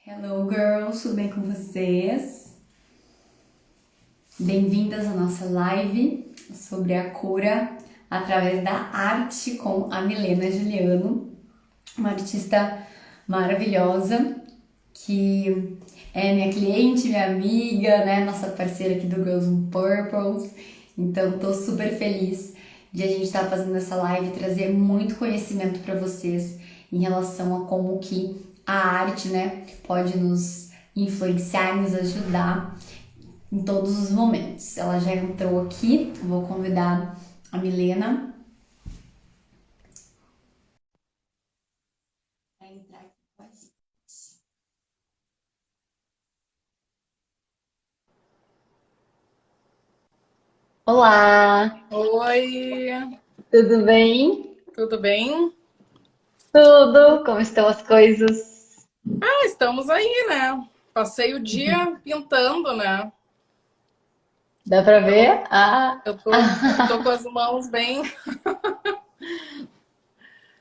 Hello girls, tudo bem com vocês? Bem-vindas à nossa live sobre a cura através da arte com a Milena Juliano, uma artista maravilhosa que é minha cliente, minha amiga, né? Nossa parceira aqui do Girls on Purpose. Então, tô super feliz de a gente estar fazendo essa live e trazer muito conhecimento para vocês em relação a como que a arte, né, pode nos influenciar, nos ajudar em todos os momentos. Ela já entrou aqui, vou convidar a Milena para entrar aqui com a gente. Olá, Oi, tudo bem? tudo bem? Tudo, como estão as coisas? Estamos aí, né? Passei o dia pintando, né? Dá pra Então, ver? Ah, eu tô com as mãos bem,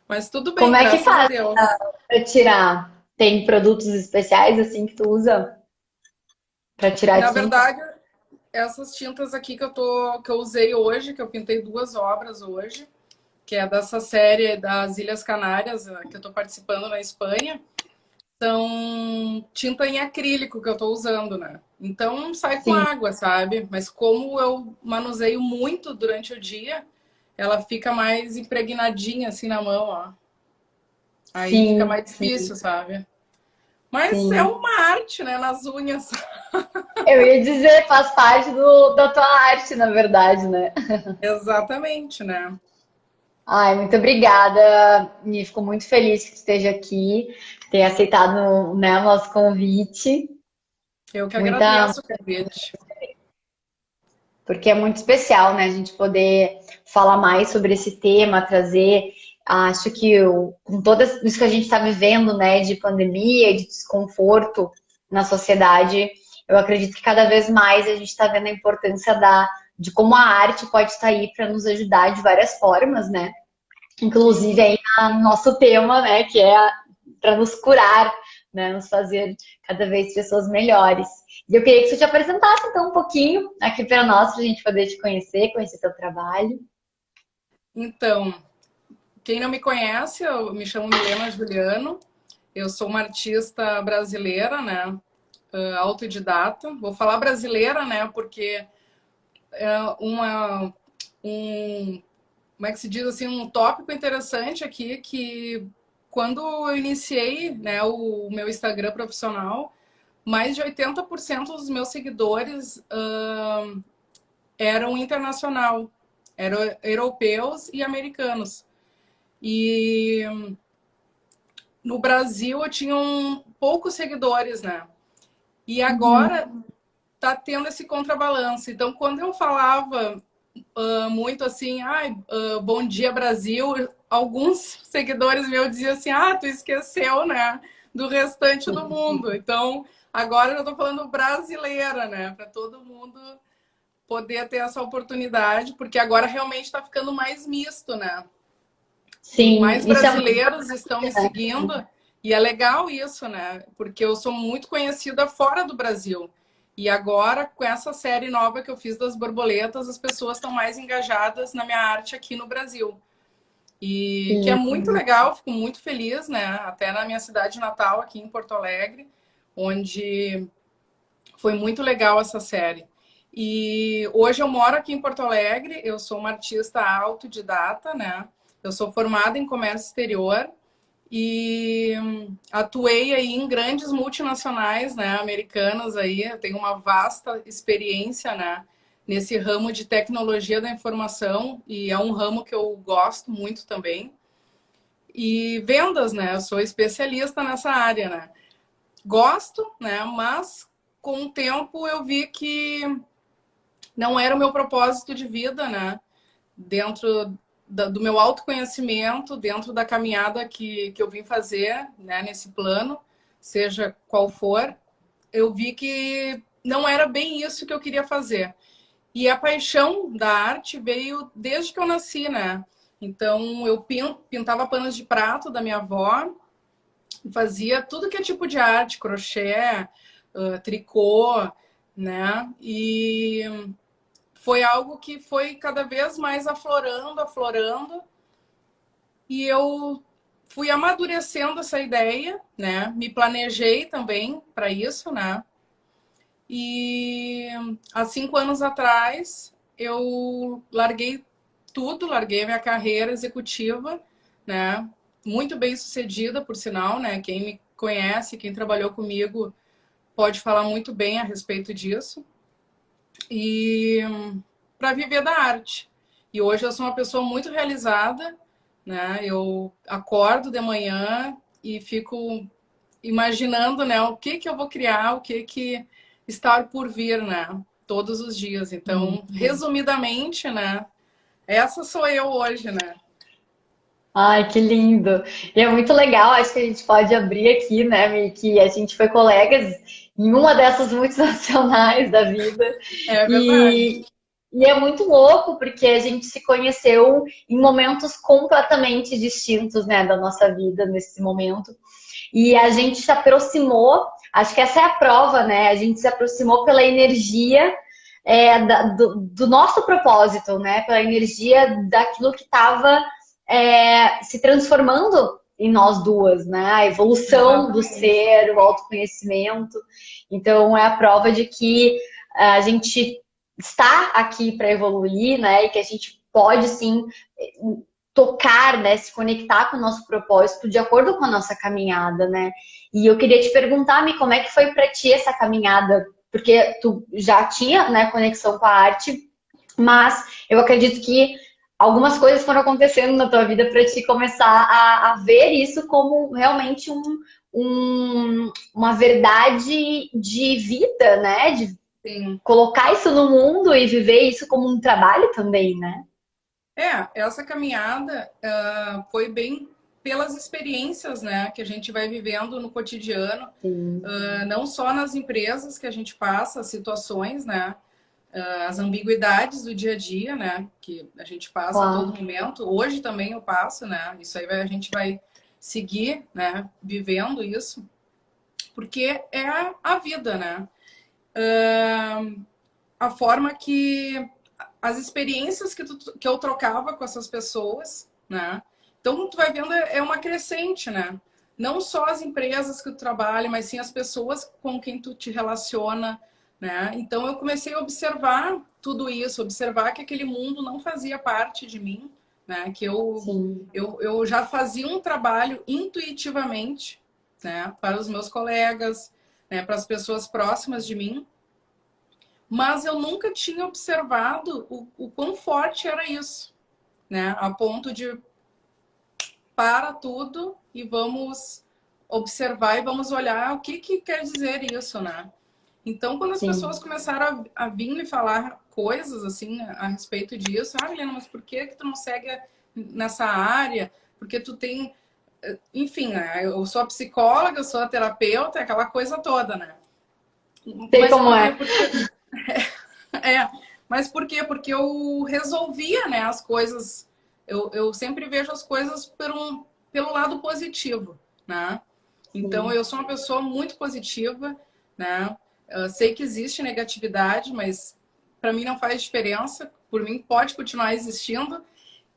mas tudo como bem, é que graças a faz Deus. pra tirar? Tem produtos especiais assim que tu usa pra tirar a Na tinta? verdade, essas tintas aqui que eu usei hoje, que eu pintei duas obras hoje, que é dessa série das Ilhas Canárias, que eu tô participando na Espanha, são tinta em acrílico que eu tô usando, né? Então sai com Sim, água, sabe? Mas como eu manuseio muito durante o dia, ela fica mais impregnadinha assim na mão, ó. Aí fica sim, mais sim, difícil, sabe? Mas é sim. uma arte, né? Nas unhas. Eu ia dizer, faz parte da tua arte, na verdade, né? Exatamente, né? Ai, muito obrigada. Me fico muito feliz que tu esteja aqui, tenha aceitado, né, o nosso convite. Eu que Muita, agradeço o convite. porque é muito especial, né, a gente poder falar mais sobre esse tema, trazer, acho que com tudo isso que a gente está vivendo, né, de pandemia, de desconforto na sociedade, eu acredito que cada vez mais a gente está vendo a importância de como a arte pode estar aí para nos ajudar de várias formas, né? Inclusive Sim. aí no nosso tema, né, que é para nos curar, né, nos fazer cada vez pessoas melhores. E eu queria que você te apresentasse então um pouquinho aqui para nós, para a gente poder te conhecer, conhecer teu trabalho. Então, quem não me conhece, eu me chamo Milena Juliano. Eu sou uma artista brasileira, né? Autodidata. Vou falar brasileira, né? Porque uma, um, como é que se diz assim, um tópico interessante aqui que quando eu iniciei, né, o meu Instagram profissional, mais de 80% dos meus seguidores eram internacional, eram europeus e americanos. E no Brasil eu tinha poucos seguidores, né? E agora tá tendo esse contrabalanço. Então, quando eu falava muito assim, bom dia Brasil, alguns seguidores meus diziam assim, tu esqueceu, né, do restante do mundo. Então, agora eu tô falando brasileira, né, para todo mundo poder ter essa oportunidade, porque agora realmente está ficando mais misto, né? Sim, Mais isso é muito brasileiros estão me seguindo e é legal isso, né? Porque eu sou muito conhecida fora do Brasil. E agora, com essa série nova que eu fiz das borboletas, as pessoas estão mais engajadas na minha arte aqui no Brasil. E que é sim. muito legal, fico muito feliz, né? Até na minha cidade natal, aqui em Porto Alegre, onde foi muito legal essa série. E hoje eu moro aqui em Porto Alegre, eu sou uma artista autodidata, né? Eu sou formada em comércio exterior e atuei aí em grandes multinacionais, né, americanas aí, eu tenho uma vasta experiência, né, nesse ramo de tecnologia da informação e é um ramo que eu gosto muito também. E vendas, né, eu sou especialista nessa área, né. Gosto, né, mas com o tempo eu vi que não era o meu propósito de vida, né, dentro do meu autoconhecimento, dentro da caminhada que eu vim fazer, né, nesse plano, seja qual for, eu vi que não era bem isso que eu queria fazer. E a paixão da arte veio desde que eu nasci, né? Então eu pintava panos de prato da minha avó fazia tudo que é tipo de arte, crochê, tricô, né? E foi algo que foi cada vez mais aflorando, aflorando, e eu fui amadurecendo essa ideia, né? Me planejei também para isso, né? E há 5 anos atrás eu larguei tudo, larguei a minha carreira executiva, né? Muito bem sucedida, por sinal, né? Quem me conhece, quem trabalhou comigo, pode falar muito bem a respeito disso. E para viver da arte. E hoje eu sou uma pessoa muito realizada, né? Eu acordo de manhã e fico imaginando, né, o que que eu vou criar, o que que está por vir, né? Todos os dias. Então, resumidamente, né? Essa sou eu hoje, né? Ai, que lindo! E é muito legal, acho que a gente pode abrir aqui, né, Mi, que a gente foi colegas em uma dessas multinacionais da vida. É verdade. E, e é muito louco, porque a gente se conheceu em momentos completamente distintos, né, da nossa vida nesse momento. E a gente se aproximou, acho que essa é a prova, né? A gente se aproximou pela energia do nosso propósito, né? Pela energia daquilo que estava se transformando em nós duas, né? A evolução do Exatamente. ser, o autoconhecimento. Então, é a prova de que a gente está aqui para evoluir, né? E que a gente pode sim tocar, né, se conectar com o nosso propósito de acordo com a nossa caminhada, né? E eu queria te perguntar, Mi, como é que foi para ti essa caminhada? Porque tu já tinha, né, conexão com a arte, mas eu acredito que algumas coisas foram acontecendo na tua vida para te começar a ver isso como realmente uma verdade de vida, né? De Sim. colocar isso no mundo e viver isso como um trabalho também, né? Essa caminhada foi bem pelas experiências, né, que a gente vai vivendo no cotidiano, Sim, não só nas empresas que a gente passa, as situações, né, as ambiguidades do dia a dia, né, que a gente passa a todo claro. momento. Hoje também eu passo, né, isso aí a gente vai seguir, né, vivendo isso, porque é a vida, né, a forma que as experiências que eu trocava com essas pessoas, né? Então, tu vai vendo, é uma crescente, né? Não só as empresas que tu trabalha, mas sim as pessoas com quem tu te relaciona, né? Então, eu comecei a observar tudo isso, observar que aquele mundo não fazia parte de mim, né? Que Sim, eu já fazia um trabalho intuitivamente, né? Para os meus colegas, né? Para as pessoas próximas de mim, mas eu nunca tinha observado o quão forte era isso, né? A ponto de para tudo e vamos observar e vamos olhar o que que quer dizer isso, né? Então, quando as pessoas sim. começaram a vir me falar coisas assim a respeito disso, Helena, mas por que que tu não segue nessa área? Porque tu tem, enfim, né? Eu sou a psicóloga, eu sou a terapeuta, aquela coisa toda, né? Sei Mas como por quê? é. Porque é, mas por quê? Porque eu resolvia, né, as coisas. Eu sempre vejo as coisas pelo lado positivo, né? Então Sim, eu sou uma pessoa muito positiva, né? Eu sei que existe negatividade, mas para mim não faz diferença. Por mim pode continuar existindo.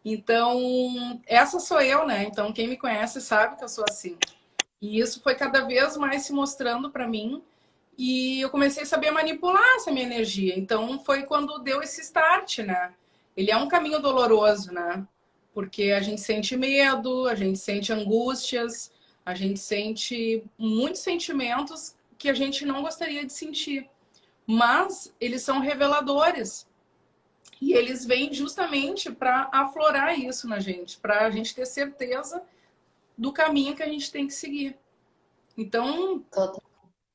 Então essa sou eu, né? Então quem me conhece sabe que eu sou assim. E isso foi cada vez mais se mostrando para mim e eu comecei a saber manipular essa minha energia. Então foi quando deu esse start, né? Ele é um caminho doloroso, né? Porque a gente sente medo, a gente sente angústias, a gente sente muitos sentimentos que a gente não gostaria de sentir. Mas eles são reveladores. E eles vêm justamente para aflorar isso na gente, para a gente ter certeza do caminho que a gente tem que seguir. Então, total.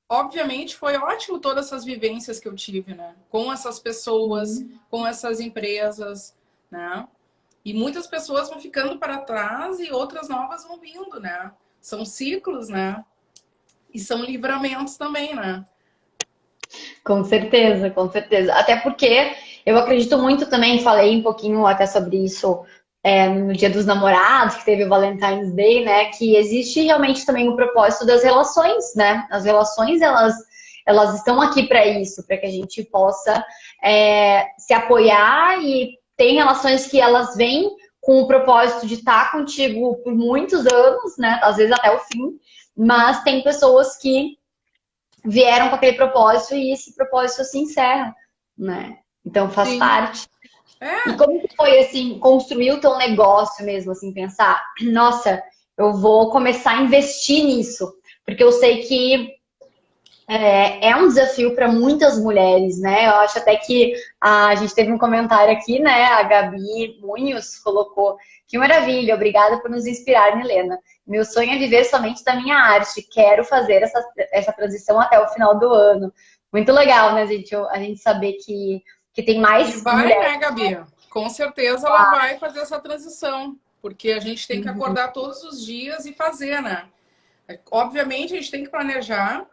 obviamente, foi ótimo todas essas vivências que eu tive, né? Com essas pessoas, com essas empresas, né? E muitas pessoas vão ficando para trás e outras novas vão vindo, né? São ciclos, né? E são livramentos também, né? Com certeza, com certeza. Até porque eu acredito muito também, falei um pouquinho até sobre isso no Dia dos Namorados, que teve o Valentine's Day, né? Que existe realmente também o propósito das relações, né? As relações, elas estão aqui para isso, para que a gente possa se apoiar, e tem relações que elas vêm com o propósito de estar contigo por muitos anos, né? Às vezes até o fim, mas tem pessoas que vieram com aquele propósito e esse propósito se encerra, né? Então faz Sim. parte. E É, como que foi, assim, construir o teu negócio mesmo, assim, pensar, nossa, eu vou começar a investir nisso, porque eu sei que é um desafio para muitas mulheres, né? Eu acho até que a gente teve um comentário aqui, né? A Gabi Munhoz colocou: que maravilha, obrigada por nos inspirar, Milena. Meu sonho é viver somente da minha arte. Quero fazer essa transição até o final do ano. Muito legal, né, gente? A gente saber que tem e mais vai, mulheres. né, Gabi? Com certeza ela vai fazer essa transição, porque a gente tem que acordar todos os dias e fazer, né? Obviamente a gente tem que planejar,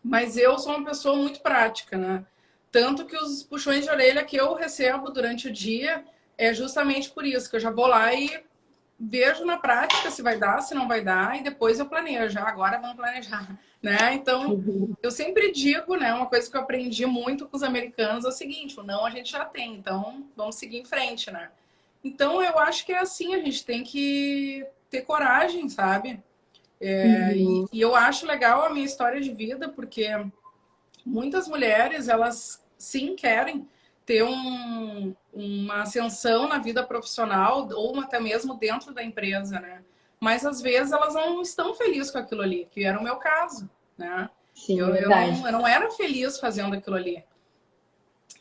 mas eu sou uma pessoa muito prática, né? Tanto que os puxões de orelha que eu recebo durante o dia é justamente por isso, que eu já vou lá e vejo na prática se vai dar, se não vai dar, e depois eu planejo. Agora vamos planejar, né? Então, eu sempre digo, né? Uma coisa que eu aprendi muito com os americanos é o seguinte: o não a gente já tem, então vamos seguir em frente, né? Então, eu acho que é assim, a gente tem que ter coragem, sabe? E eu acho legal a minha história de vida, porque muitas mulheres, elas sim querem ter uma ascensão na vida profissional ou até mesmo dentro da empresa, né? Mas às vezes elas não estão felizes com aquilo ali, que era o meu caso, né? Sim, verdade. Eu não era feliz fazendo aquilo ali.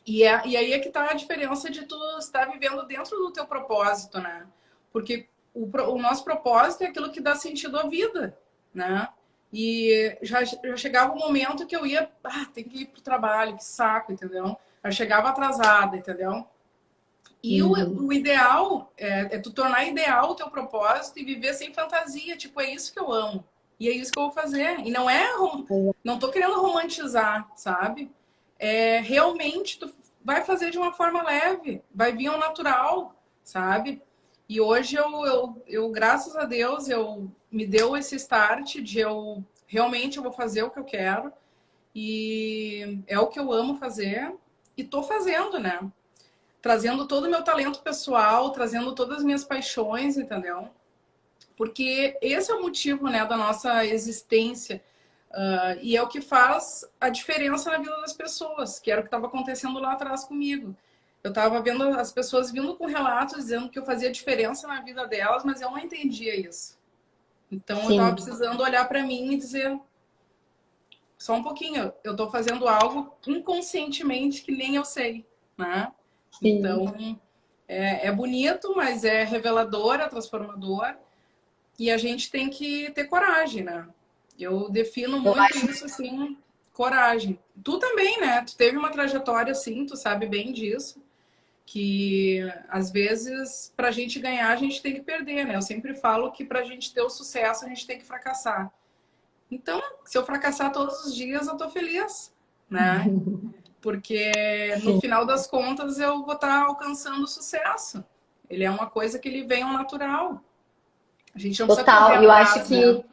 E aí é que tá a diferença de tu estar vivendo dentro do teu propósito, né? Porque o nosso propósito é aquilo que dá sentido à vida, né? E já chegava um momento que eu ia, tem que ir pro trabalho, que saco, entendeu? Eu chegava atrasada, entendeu? E o ideal é tu tornar ideal o teu propósito e viver sem fantasia. Tipo, é isso que eu amo. E é isso que eu vou fazer. E não tô querendo romantizar, sabe? Realmente tu vai fazer de uma forma leve, vai vir ao natural, sabe? E hoje graças a Deus, eu me deu esse start de eu realmente eu vou fazer o que eu quero e é o que eu amo fazer e tô fazendo, né? Trazendo todo o meu talento pessoal, trazendo todas as minhas paixões, entendeu? Porque esse é o motivo, né, da nossa existência. E é o que faz a diferença na vida das pessoas, que era o que estava acontecendo lá atrás comigo. Eu estava vendo as pessoas vindo com relatos dizendo que eu fazia diferença na vida delas, mas eu não entendia isso. Então eu estava Sim, precisando olhar para mim e dizer: só um pouquinho, eu estou fazendo algo inconscientemente que nem eu sei, né? sim. Então é bonito, mas é revelador, é transformador. E a gente tem que ter coragem, né? Eu defino Eu muito isso assim, coragem. Tu também, né? Tu teve uma trajetória assim, tu sabe bem disso, que às vezes pra gente ganhar a gente tem que perder, né? Eu sempre falo que pra gente ter o sucesso a gente tem que fracassar. Então, se eu fracassar todos os dias, eu tô feliz, né? Porque no Sim, final das contas eu vou estar alcançando o sucesso. Ele é uma coisa que ele vem ao natural. A gente não precisa correr total. E eu acho atrás, né?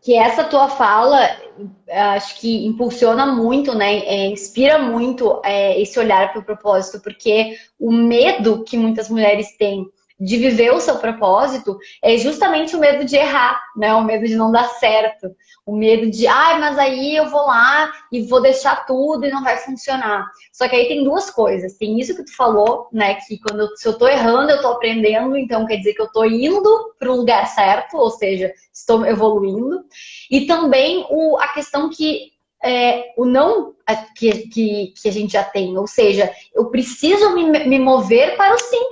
que essa tua fala, acho que impulsiona muito, né? Inspira muito esse olhar para o propósito, porque o medo que muitas mulheres têm de viver o seu propósito é justamente o medo de errar, né? O medo de não dar certo, o medo de, mas aí eu vou lá e vou deixar tudo e não vai funcionar. Só que aí tem duas coisas. Tem isso que tu falou, né? Que se eu tô errando, eu tô aprendendo, então quer dizer que eu tô indo para o lugar certo, ou seja, estou evoluindo. E também a questão que o não que a gente já tem, ou seja, eu preciso me mover para o sim.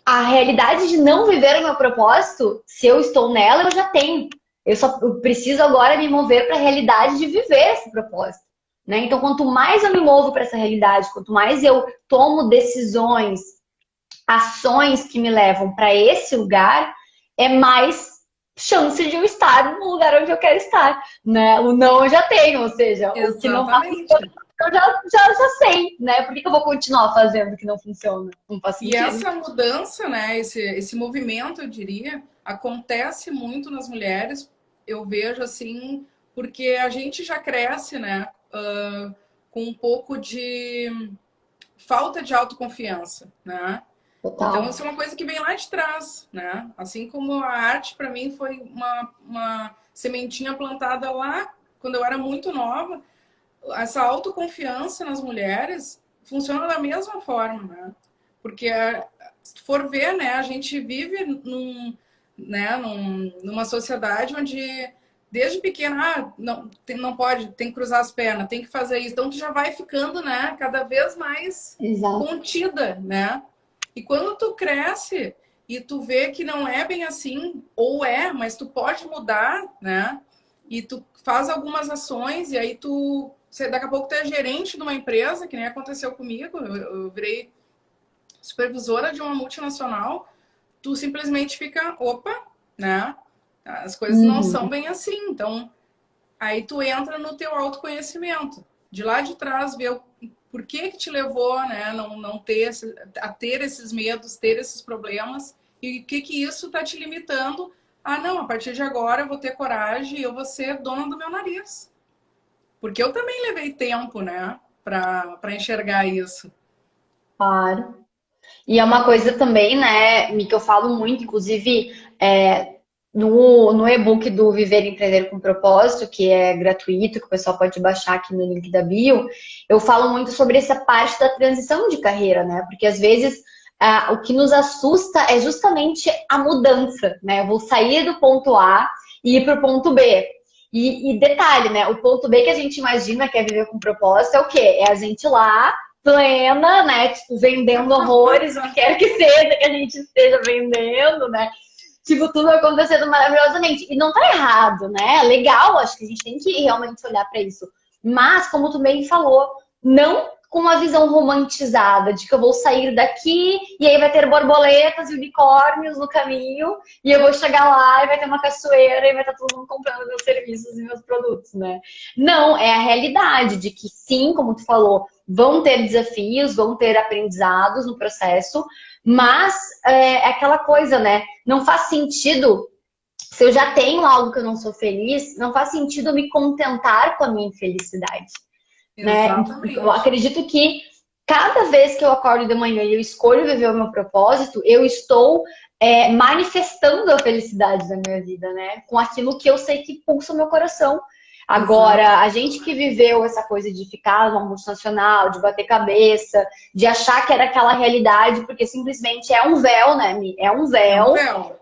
A realidade de não viver o meu propósito, se eu estou nela, eu já tenho. Eu preciso agora me mover para a realidade de viver esse propósito. Né? Então, quanto mais eu me movo para essa realidade, quanto mais eu tomo decisões, ações que me levam para esse lugar, é mais chance de eu estar no lugar onde eu quero estar, né? O não eu já tenho, ou seja, o que não vai Exatamente. eu já sei, né? Por que eu vou continuar fazendo o que não funciona? Não faz E sentido. essa mudança, né, esse movimento, eu diria, acontece muito nas mulheres, eu vejo assim, porque a gente já cresce, né, com um pouco de falta de autoconfiança, né? Então, Total. isso é uma coisa que vem lá de trás, né? Assim como a arte, para mim, foi uma sementinha plantada lá quando eu era muito nova. Essa autoconfiança nas mulheres funciona da mesma forma, né? Porque, se tu for ver, né, a gente vive numa sociedade onde, desde pequena, não pode, tem que cruzar as pernas, tem que fazer isso. Então, tu já vai ficando, né, cada vez mais Exato. contida, né? E quando tu cresce e tu vê que não é bem assim, ou é, mas tu pode mudar, né? E tu faz algumas ações e aí daqui a pouco tu é gerente de uma empresa, que nem aconteceu comigo, eu virei supervisora de uma multinacional, tu simplesmente fica, opa, né? As coisas não são Uhum. bem assim. Então, aí tu entra no teu autoconhecimento. De lá de trás, ver por que te levou, né, não ter a ter esses medos, ter esses problemas, e o que isso está te limitando. Ah, não, a partir de agora eu vou ter coragem e eu vou ser dona do meu nariz. Porque eu também levei tempo, né, para enxergar isso. Claro. E é uma coisa também, né, Mi, que eu falo muito, inclusive, no e-book do Viver e Empreender com Propósito, que é gratuito, que o pessoal pode baixar aqui no link da bio, eu falo muito sobre essa parte da transição de carreira, né? Porque às vezes o que nos assusta é justamente a mudança, né? Eu vou sair do ponto A e ir para o ponto B. E detalhe, né? O ponto B que a gente imagina que é viver com propósito é o quê? É a gente lá plena, né? Tipo, vendendo horrores, o que quer que seja que a gente esteja vendendo, né? Tipo, tudo acontecendo maravilhosamente. E não tá errado, né? É legal, acho que a gente tem que realmente olhar pra isso. Mas, como tu bem falou, não com uma visão romantizada de que eu vou sair daqui e aí vai ter borboletas e unicórnios no caminho e eu vou chegar lá e vai ter uma cachoeira e vai estar todo mundo comprando meus serviços e meus produtos, né? Não, é a realidade de que sim, como tu falou, vão ter desafios, vão ter aprendizados no processo, mas é aquela coisa, né? Não faz sentido, se eu já tenho algo que eu não sou feliz, não faz sentido eu me contentar com a minha infelicidade, né? Eu Exatamente. acredito que cada vez que eu acordo de manhã e eu escolho viver o meu propósito, eu estou manifestando a felicidade da minha vida, né? Com aquilo que eu sei que pulsa o meu coração. Agora, Exato. a gente que viveu essa coisa de ficar numa multinacional, de bater cabeça, de achar que era aquela realidade, porque simplesmente é um véu, né, Mi? É um É um véu véu.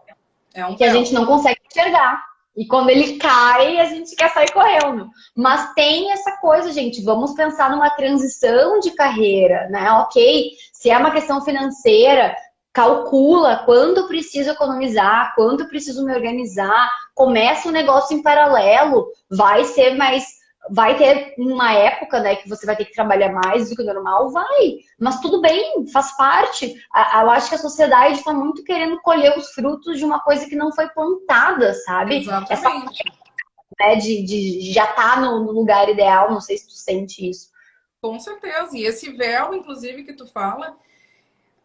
É um que a gente véu. não consegue enxergar. E quando ele cai, a gente quer sair correndo. Mas tem essa coisa, gente, vamos pensar numa transição de carreira, né? Ok, se é uma questão financeira, calcula quanto eu preciso economizar, quanto eu preciso me organizar, começa um negócio em paralelo, vai ser mais. Vai ter uma época, né, que você vai ter que trabalhar mais do que o normal, vai. Mas tudo bem, faz parte. Eu acho que a sociedade está muito querendo colher os frutos de uma coisa que não foi plantada, sabe? Essa, Exatamente. né, de já estar no lugar ideal, não sei se tu sente isso. Com certeza. E esse véu, inclusive, que tu fala,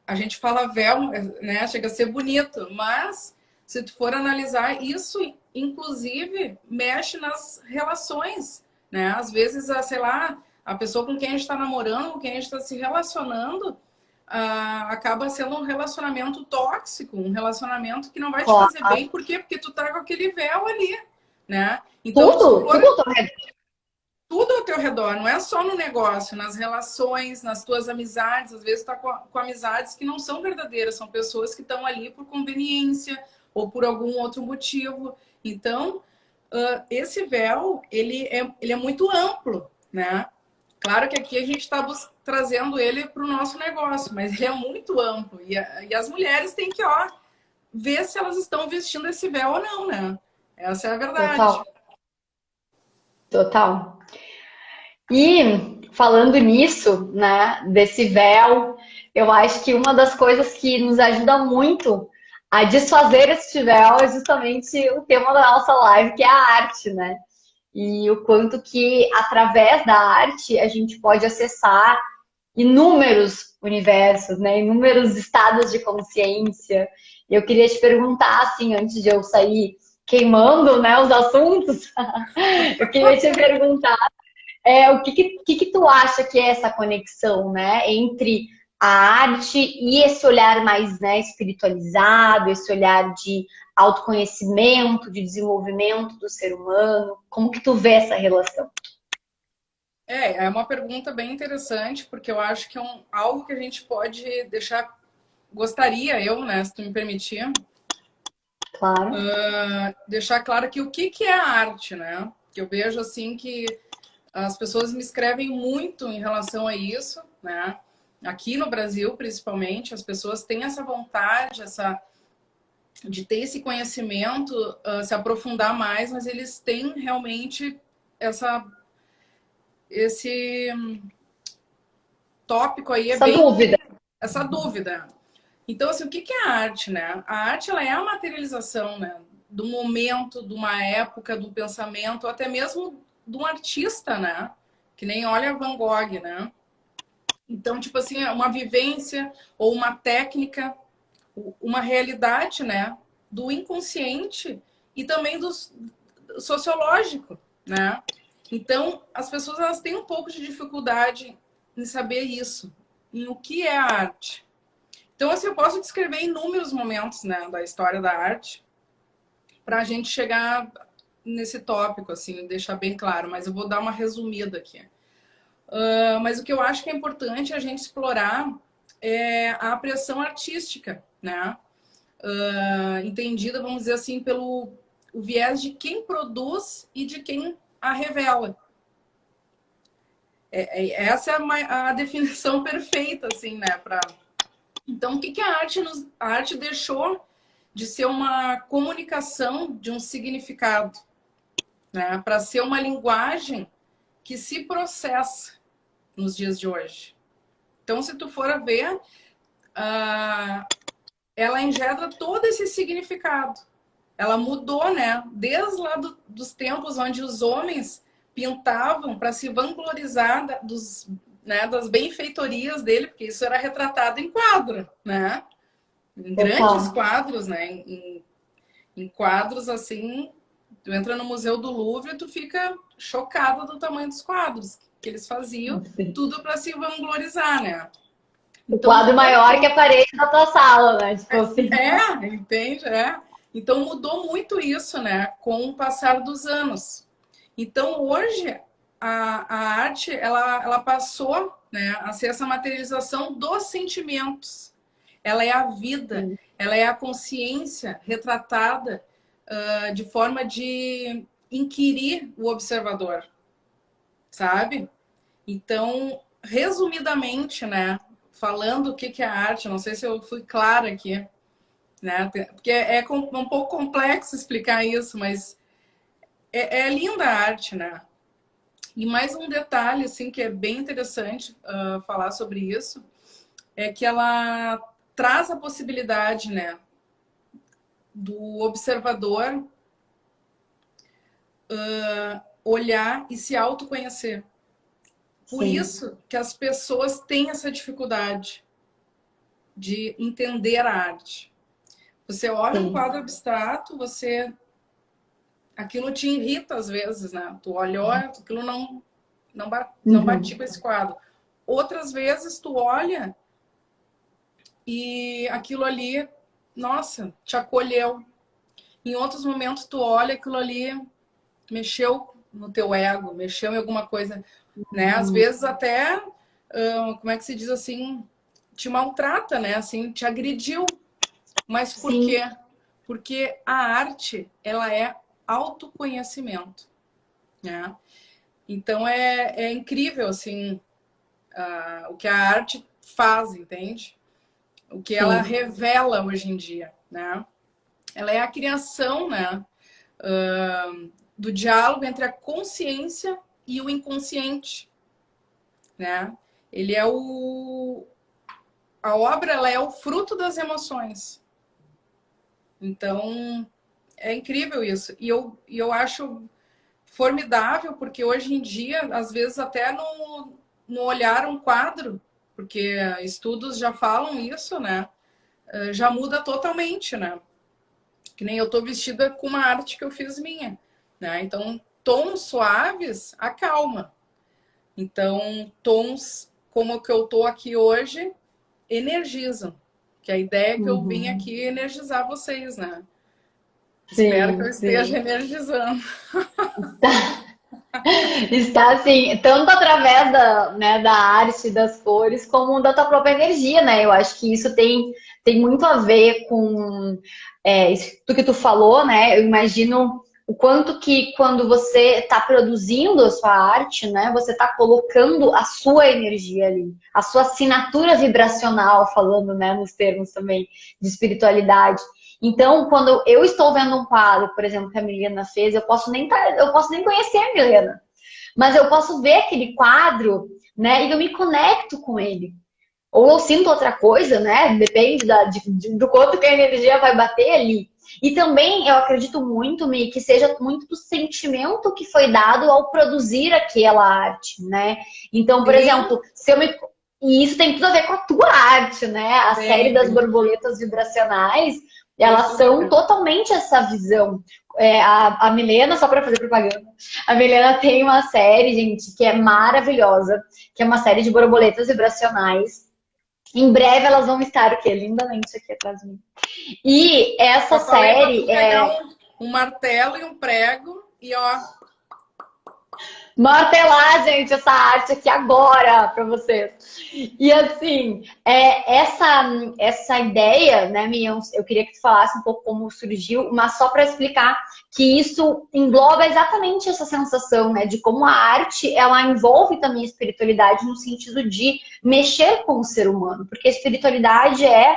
a gente fala véu, né? Chega a ser bonito, mas se tu for analisar, isso, inclusive, mexe nas relações, né? Às vezes, sei lá, a pessoa com quem a gente está namorando, com quem a gente está se relacionando, acaba sendo um relacionamento tóxico, um relacionamento que não vai te fazer Claro. bem. Por quê? Porque tu tá com aquele véu ali, né? Então, se tu Tudo, for tudo ao teu redor. tudo ao teu redor, não é só no negócio, nas relações, nas tuas amizades. Às vezes tá com amizades que não são verdadeiras, são pessoas que estão ali por conveniência ou por algum outro motivo. Então, esse véu, ele é muito amplo, né? Claro que aqui a gente está trazendo ele para o nosso negócio, mas ele é muito amplo. E as mulheres têm que, ver se elas estão vestindo esse véu ou não, né? Essa é a verdade. Total, total. E falando nisso, né, desse véu, eu acho que uma das coisas que nos ajuda muito a desfazer esse véu é justamente o tema da nossa live, que é a arte, né? e o quanto que através da arte a gente pode acessar inúmeros universos, né? Inúmeros estados de consciência. Eu queria te perguntar, assim, antes de eu sair queimando, né, os assuntos, eu queria te perguntar o que tu acha que é essa conexão, né, entre a arte e esse olhar mais, né, espiritualizado, esse olhar de autoconhecimento, de desenvolvimento do ser humano? Como que tu vê essa relação? É uma pergunta bem interessante, porque eu acho que é algo que a gente pode deixar, gostaria eu, né, se tu me permitir, Claro. deixar claro que o que é a arte, né? Que eu vejo assim que as pessoas me escrevem muito em relação a isso, né? Aqui no Brasil, principalmente, as pessoas têm essa vontade, de ter esse conhecimento, se aprofundar mais, mas eles têm realmente essa, esse tópico aí, Essa dúvida. essa dúvida. Então, assim, o que é a arte, né? A arte, ela é a materialização, né? Do momento, de uma época, do pensamento, até mesmo de um artista, né? Que nem olha Van Gogh, né? Então, tipo assim, é uma vivência ou uma técnica, uma realidade, né? Do inconsciente e também do sociológico, né? Então, as pessoas elas têm um pouco de dificuldade em saber isso, em o que é a arte. Então, assim, eu posso descrever inúmeros momentos, né, da história da arte para a gente chegar nesse tópico, assim, deixar bem claro, mas eu vou dar uma resumida aqui. Mas o que eu acho que é importante a gente explorar é a apreciação artística, né? Entendida, vamos dizer assim, pelo o viés de quem produz e de quem a revela. Essa é a definição perfeita, assim, né? Então, o que a arte a arte deixou de ser uma comunicação de um significado, né? Para ser uma linguagem que se processa nos dias de hoje. Então, se tu for a ver, ela engendra todo esse significado. Ela mudou, né? Desde lá dos tempos onde os homens pintavam para se vanglorizar das benfeitorias dele, porque isso era retratado em quadro, né? Em grandes Total. quadros, né? Em quadros assim, tu entra no Museu do Louvre e tu fica chocada do tamanho dos quadros que eles faziam, tudo para se vanglorizar, né? O Então quadro mudou maior que muito. a parede da tua sala, né? Tipo assim. Entende? Então mudou muito isso, né? Com o passar dos anos. Então hoje a arte ela passou, né, a ser essa materialização dos sentimentos. Ela é a vida, Sim. ela é a consciência retratada de forma de inquirir o observador, sabe? Então, resumidamente, né, falando o que é a arte, não sei se eu fui clara aqui, né, porque é um pouco complexo explicar isso, mas é linda a arte, né? E mais um detalhe, assim, que é bem interessante falar sobre isso, é que ela traz a possibilidade, né, do observador olhar e se autoconhecer. Por Sim. isso que as pessoas têm essa dificuldade de entender a arte. Você olha um Sim. quadro abstrato, aquilo te irrita às vezes, né? Tu olhou, aquilo não bate Uhum. com esse quadro. Outras vezes tu olha e aquilo ali, nossa, te acolheu. Em outros momentos tu olha aquilo ali mexeu no teu ego, mexeu em alguma coisa, né? Às vezes até, como é que se diz assim, te maltrata, né? Assim, te agrediu. Mas por Sim. quê? Porque a arte, ela é autoconhecimento, né? Então é incrível, assim, o que a arte faz, entende? O que ela Sim. revela hoje em dia, né? Ela é a criação, né? Do diálogo entre a consciência e o inconsciente, né? Ele é a obra ela é o fruto das emoções. Então, é incrível isso. E eu acho formidável, porque hoje em dia, às vezes até no olhar um quadro, porque estudos já falam isso, né? Já muda totalmente, né? Que nem eu tô vestida com uma arte que eu fiz minha, né? Então, tons suaves acalma. Então, tons como o que eu tô aqui hoje energizam. Que a ideia é que eu vim Uhum. aqui energizar vocês, né? Espero que eu Sim, esteja sim. energizando. Está assim, tanto através da arte, das cores, como da tua própria energia, né? Eu acho que isso tem muito a ver com isso que tu falou, né? Eu imagino o quanto que quando você está produzindo a sua arte, né? Você está colocando a sua energia ali, a sua assinatura vibracional, falando, né, nos termos também de espiritualidade. Então, quando eu estou vendo um quadro, por exemplo, que a Milena fez, eu posso nem conhecer a Milena, mas eu posso ver aquele quadro, né, e eu me conecto com ele. Ou eu sinto outra coisa, né? Depende do quanto que a energia vai bater ali. E também eu acredito muito, Mi, que seja muito do sentimento que foi dado ao produzir aquela arte, né? Então, por Sim, exemplo, se eu me e isso tem tudo a ver com a tua arte, né? A série das tem, borboletas vibracionais, tem elas tudo a são ver. totalmente essa visão. A Milena, só para fazer propaganda, a Milena tem uma série, gente, que é maravilhosa, que é uma série de borboletas vibracionais. Em breve elas vão estar o quê? Lindamente aqui atrás de mim. E essa Já falei para tu série pegar é um martelo e um prego e ó, martelar, gente, essa arte aqui agora para vocês. E assim, essa ideia, né, Mion, eu queria que tu falasse um pouco como surgiu, mas só para explicar que isso engloba exatamente essa sensação, né, de como a arte, ela envolve também a espiritualidade no sentido de mexer com o ser humano, porque a espiritualidade é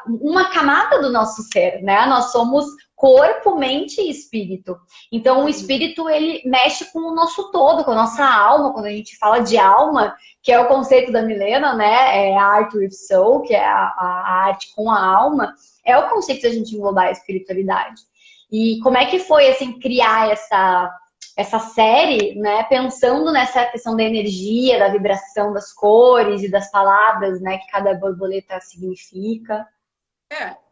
uma camada do nosso ser, né? Nós somos corpo, mente e espírito. Então, o sim. espírito, ele mexe com o nosso todo, com a nossa alma. Quando a gente fala de alma, que é o conceito da Milena, né? É a art with soul, que é a arte com a alma, é o conceito da gente englobar a espiritualidade. E como é que foi, assim, criar essa série, né, pensando nessa questão da energia, da vibração das cores e das palavras, né, que cada borboleta significa.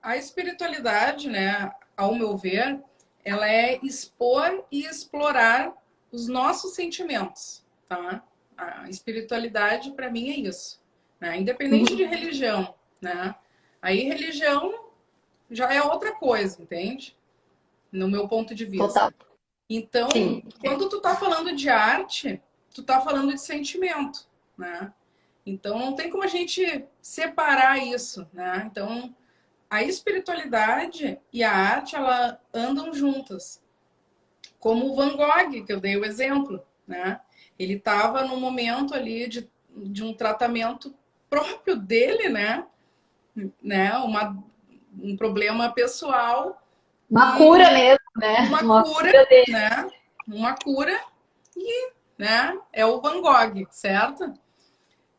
A espiritualidade, né, ao meu ver, ela é expor e explorar os nossos sentimentos, tá? A espiritualidade para mim é isso, né? Independente de religião, né? Aí religião já é outra coisa, entende? No meu ponto de Total. vista. Então, Sim. quando tu tá falando de arte, tu tá falando de sentimento, né? Então não tem como a gente separar isso, né? Então, a espiritualidade e a arte, ela andam juntas. Como o Van Gogh, que eu dei o exemplo, né? Ele estava num momento ali de um tratamento próprio dele, né? Um problema pessoal Uma cura e mesmo, né? uma Uma cura, cura dele. né? Uma cura e, né? É o Van Gogh, certo?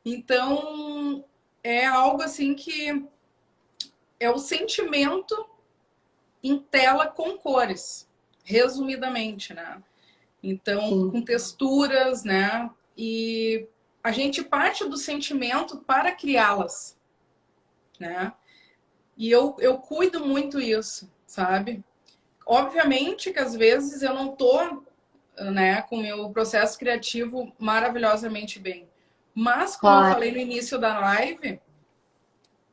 Então, é algo assim que é o sentimento em tela com cores, resumidamente, né? Então, com Sim. texturas, né? E a gente parte do sentimento para criá-las, né? E eu cuido muito isso, sabe? Obviamente que às vezes eu não tô, né, com o meu processo criativo maravilhosamente bem. Mas, como eu Claro. falei no início da live,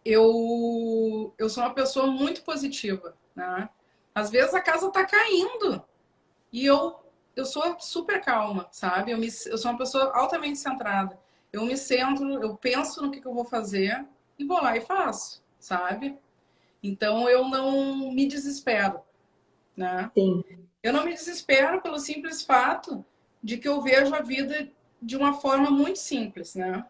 eu sou uma pessoa muito positiva, né? Às vezes a casa tá caindo e eu sou super calma, sabe? Eu sou uma pessoa altamente centrada. Eu me centro, eu penso no que eu vou fazer e vou lá e faço, sabe? Então eu não me desespero, né? Sim. Eu não me desespero pelo simples fato de que eu vejo a vida de uma forma muito simples, né?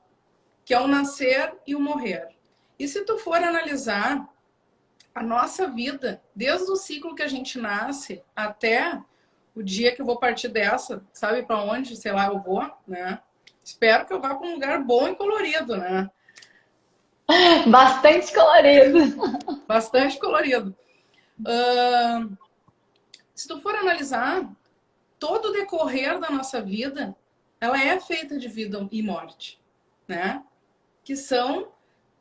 Que é o nascer e o morrer. E se tu for analisar a nossa vida, desde o ciclo que a gente nasce até o dia que eu vou partir dessa, sabe para onde, sei lá, eu vou, né? Espero que eu vá para um lugar bom e colorido, né? Bastante colorido. Bastante colorido. Se tu for analisar, todo o decorrer da nossa vida, ela é feita de vida e morte, né? Que são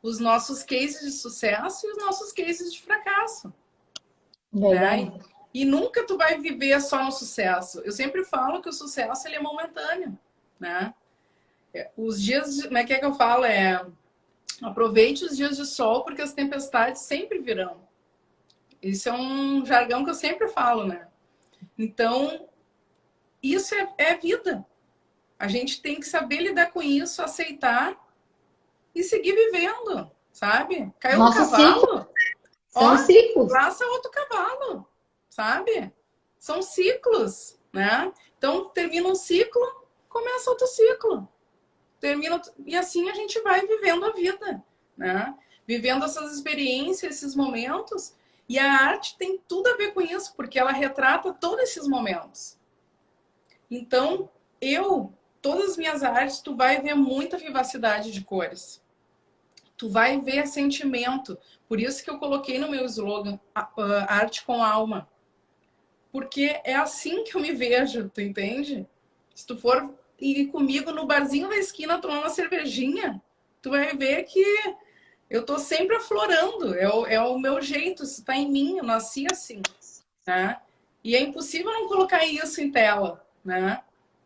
os nossos cases de sucesso e os nossos cases de fracasso, Verdade. né? E nunca tu vai viver só no sucesso. Eu sempre falo que o sucesso ele é momentâneo, né? Os dias, como é que eu falo? Aproveite os dias de sol porque as tempestades sempre virão. Isso é um jargão que eu sempre falo, né? Então, isso é vida. A gente tem que saber lidar com isso, aceitar e seguir vivendo, sabe? Caiu do Nossos ciclos cavalo, são ó, ciclos. laça outro cavalo, sabe? São ciclos, né? Então, termina um ciclo, começa outro ciclo. Termina, e assim a gente vai vivendo a vida, né? Vivendo essas experiências, esses momentos. E a arte tem tudo a ver com isso, porque ela retrata todos esses momentos. Então, todas as minhas artes, tu vai ver muita vivacidade de cores. Tu vai ver sentimento. Por isso que eu coloquei no meu slogan, arte com alma. Porque é assim que eu me vejo, tu entende? Se tu for ir comigo no barzinho da esquina tomar uma cervejinha, tu vai ver que eu tô sempre aflorando. É o meu jeito, isso tá em mim, eu nasci assim, né? E é impossível não colocar isso em tela, né?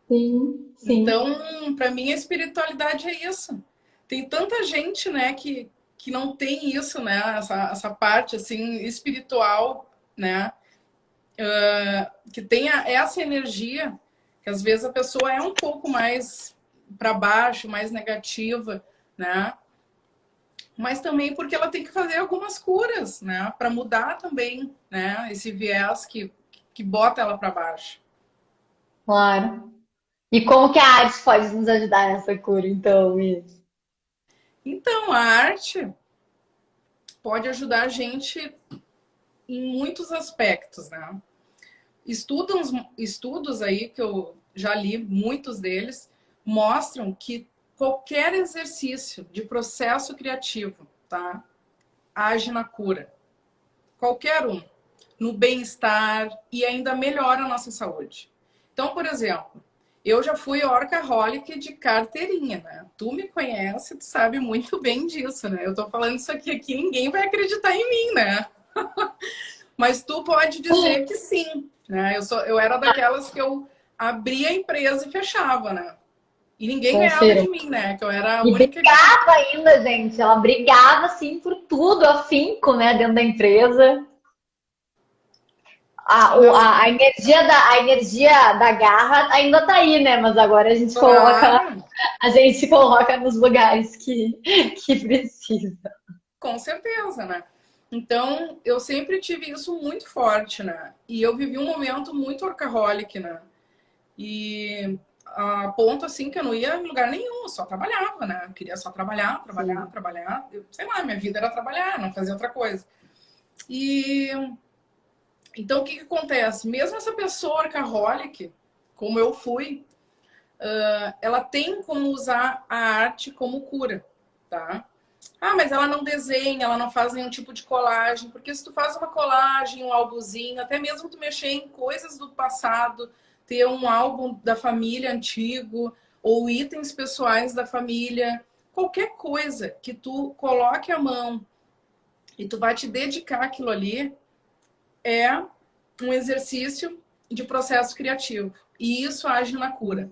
Sim, sim. Então, para mim, a espiritualidade é isso. Tem tanta gente, né, que não tem isso, né? Essa parte, assim, espiritual, né? Que tenha essa energia, que às vezes a pessoa é um pouco mais para baixo, mais negativa, né? Mas também porque ela tem que fazer algumas curas, né? Para mudar também, né? Esse viés que bota ela para baixo. Claro. E como que a arte pode nos ajudar nessa cura, então, isso? Então, a arte pode ajudar a gente em muitos aspectos, né? Estudos aí, que eu já li, muitos deles, mostram que qualquer exercício de processo criativo, tá? Age na cura. Qualquer um. No bem-estar e ainda melhora a nossa saúde. Então, por exemplo, eu já fui workaholic de carteirinha, né? Tu me conhece, tu sabe muito bem disso, né? Eu tô falando isso aqui, ninguém vai acreditar em mim, né? Mas tu pode dizer que sim, né? Eu era daquelas que eu abria a empresa e fechava, né? E ninguém ganhava Confira. de mim, né? Que eu era a E única que... brigava ainda, gente. Ela brigava, assim, por tudo, afinco, né, dentro da empresa. Nas... A energia da garra ainda tá aí, né? Mas agora Claro, a gente coloca nos lugares que precisa. com certeza, né? Então, eu sempre tive isso muito forte, né? E eu vivi um momento muito workaholic, né? E a ponto, assim, que eu não ia em lugar nenhum, eu só trabalhava, né? Eu queria só trabalhar, trabalhar, Sim. trabalhar. Sei lá, minha vida era trabalhar, não fazer outra coisa. E então, o que acontece? Mesmo essa pessoa workaholic, como eu fui, ela tem como usar a arte como cura, tá? Ah, mas ela não desenha, ela não faz nenhum tipo de colagem, porque se tu faz uma colagem, um álbumzinho, até mesmo tu mexer em coisas do passado, ter um álbum da família antigo, ou itens pessoais da família, qualquer coisa que tu coloque a mão e tu vai te dedicar àquilo ali, é um exercício de processo criativo. E isso age na cura,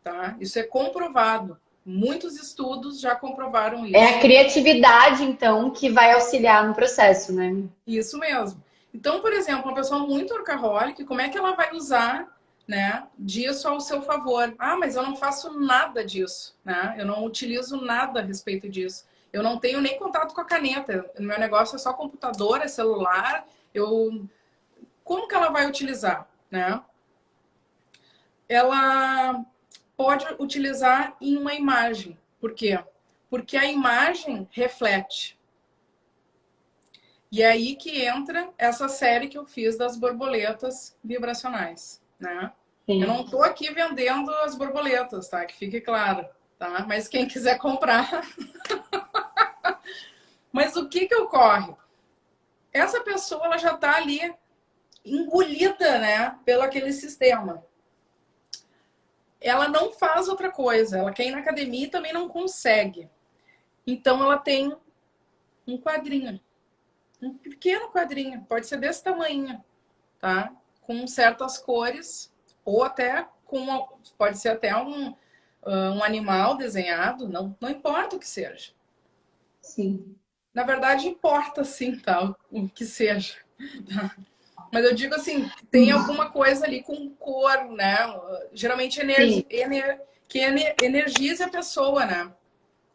tá? Isso é comprovado. Muitos estudos já comprovaram É a isso. criatividade, então, que vai auxiliar no processo, né? Isso mesmo. Então, por exemplo, uma pessoa muito workaholic, como é que ela vai usar, né, disso ao seu favor? Ah, mas eu não faço nada disso, né? Eu não utilizo nada a respeito disso. Eu não tenho nem contato com a caneta. O meu negócio é só computador, é celular. Como que ela vai utilizar, né? Ela pode utilizar em uma imagem. Por quê? Porque a imagem reflete. E é aí que entra essa série que eu fiz das borboletas vibracionais, né? Eu Sim. não tô aqui vendendo as borboletas, tá? Que fique claro, tá? Mas quem quiser comprar. Mas o que ocorre? Essa pessoa ela já tá ali engolida, né, pelo aquele sistema. ela não faz outra coisa. Ela quer ir na academia e também não consegue. Então ela tem um quadrinho. Um pequeno quadrinho. Pode ser desse tamanho, tá? Com certas cores. Ou até com... Pode ser até um animal desenhado. Não importa o que seja. Sim. Na verdade, importa sim, tá? O que seja. Tá? Mas eu digo assim, tem alguma coisa ali com cor, né? Geralmente Sim, que energiza a pessoa, né?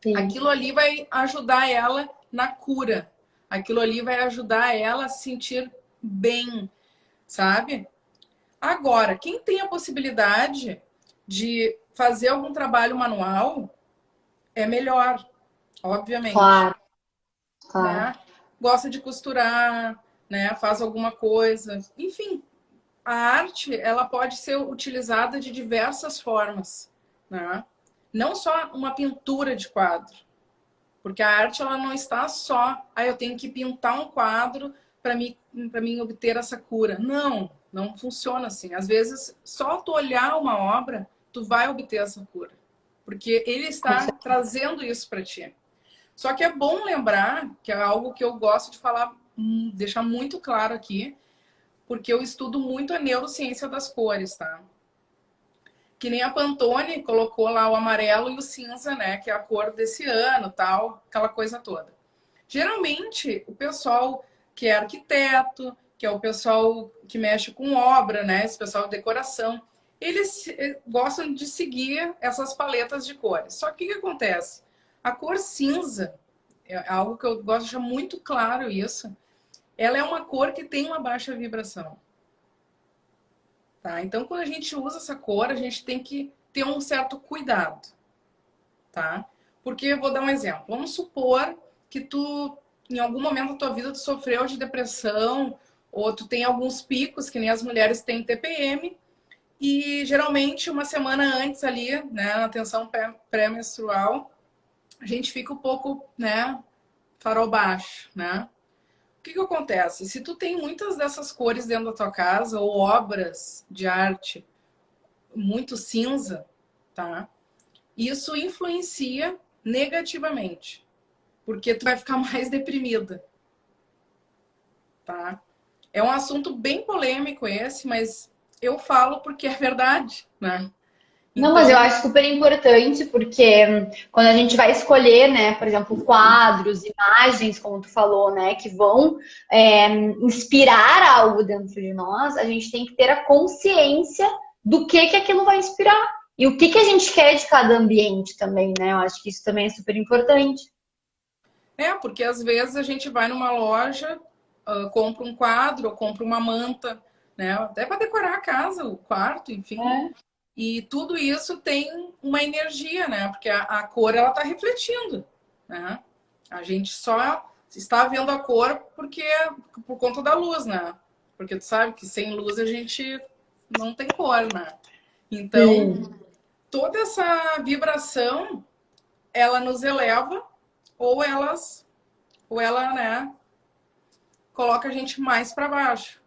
sim. Aquilo ali vai ajudar ela na cura. Aquilo ali vai ajudar ela a se sentir bem, sabe? Agora, quem tem a possibilidade de fazer algum trabalho manual, é melhor, obviamente, Claro, claro. né? Gosta de costurar, né? Faz alguma coisa. Enfim, a arte, ela pode ser utilizada de diversas formas, né? Não só uma pintura de quadro, porque a arte ela não está só, eu tenho que pintar um quadro para mim obter essa cura. Não funciona assim. Às vezes, só tu olhar uma obra, tu vai obter essa cura, porque ele Com está certeza. trazendo isso para ti. Só que é bom lembrar, que é algo que eu gosto de falar, deixar muito claro aqui, porque eu estudo muito a neurociência das cores, tá? Que nem a Pantone colocou lá o amarelo e o cinza, né? Que é a cor desse ano, tal, aquela coisa toda. Geralmente, o pessoal que é arquiteto, que é o pessoal que mexe com obra, né? Esse pessoal de decoração, eles gostam de seguir essas paletas de cores. Só que o que acontece? A cor cinza, é algo que eu gosto de deixar muito claro isso, ela é uma cor que tem uma baixa vibração. Tá? Então, quando a gente usa essa cor, a gente tem que ter um certo cuidado, tá? Porque, eu vou dar um exemplo. Vamos supor que tu, em algum momento da tua vida, tu sofreu de depressão, ou tu tem alguns picos, que nem as mulheres têm TPM, e geralmente uma semana antes ali, né, na tensão pré-menstrual, a gente fica um pouco, né, farol baixo, né? O que que acontece? Se tu tem muitas dessas cores dentro da tua casa, ou obras de arte muito cinza, tá? Isso influencia negativamente, porque tu vai ficar mais deprimida, tá? É um assunto bem polêmico esse, mas eu falo porque é verdade, né? Não, mas eu Então, acho super importante porque quando a gente vai escolher, né, por exemplo, quadros, imagens, como tu falou, né, que vão inspirar algo dentro de nós, a gente tem que ter a consciência do que aquilo vai inspirar e o que a gente quer de cada ambiente também, né? Eu acho que isso também é super importante. porque às vezes a gente vai numa loja, compra um quadro, ou compra uma manta, né? Até para decorar a casa, o quarto, enfim. É, E tudo isso tem uma energia, né? Porque a cor ela está refletindo, né? A gente só está vendo a cor porque por conta da luz, né? Porque tu sabe que sem luz a gente não tem cor, né? Então, sim. toda essa vibração, ela nos eleva ou ela, né, coloca a gente mais para baixo.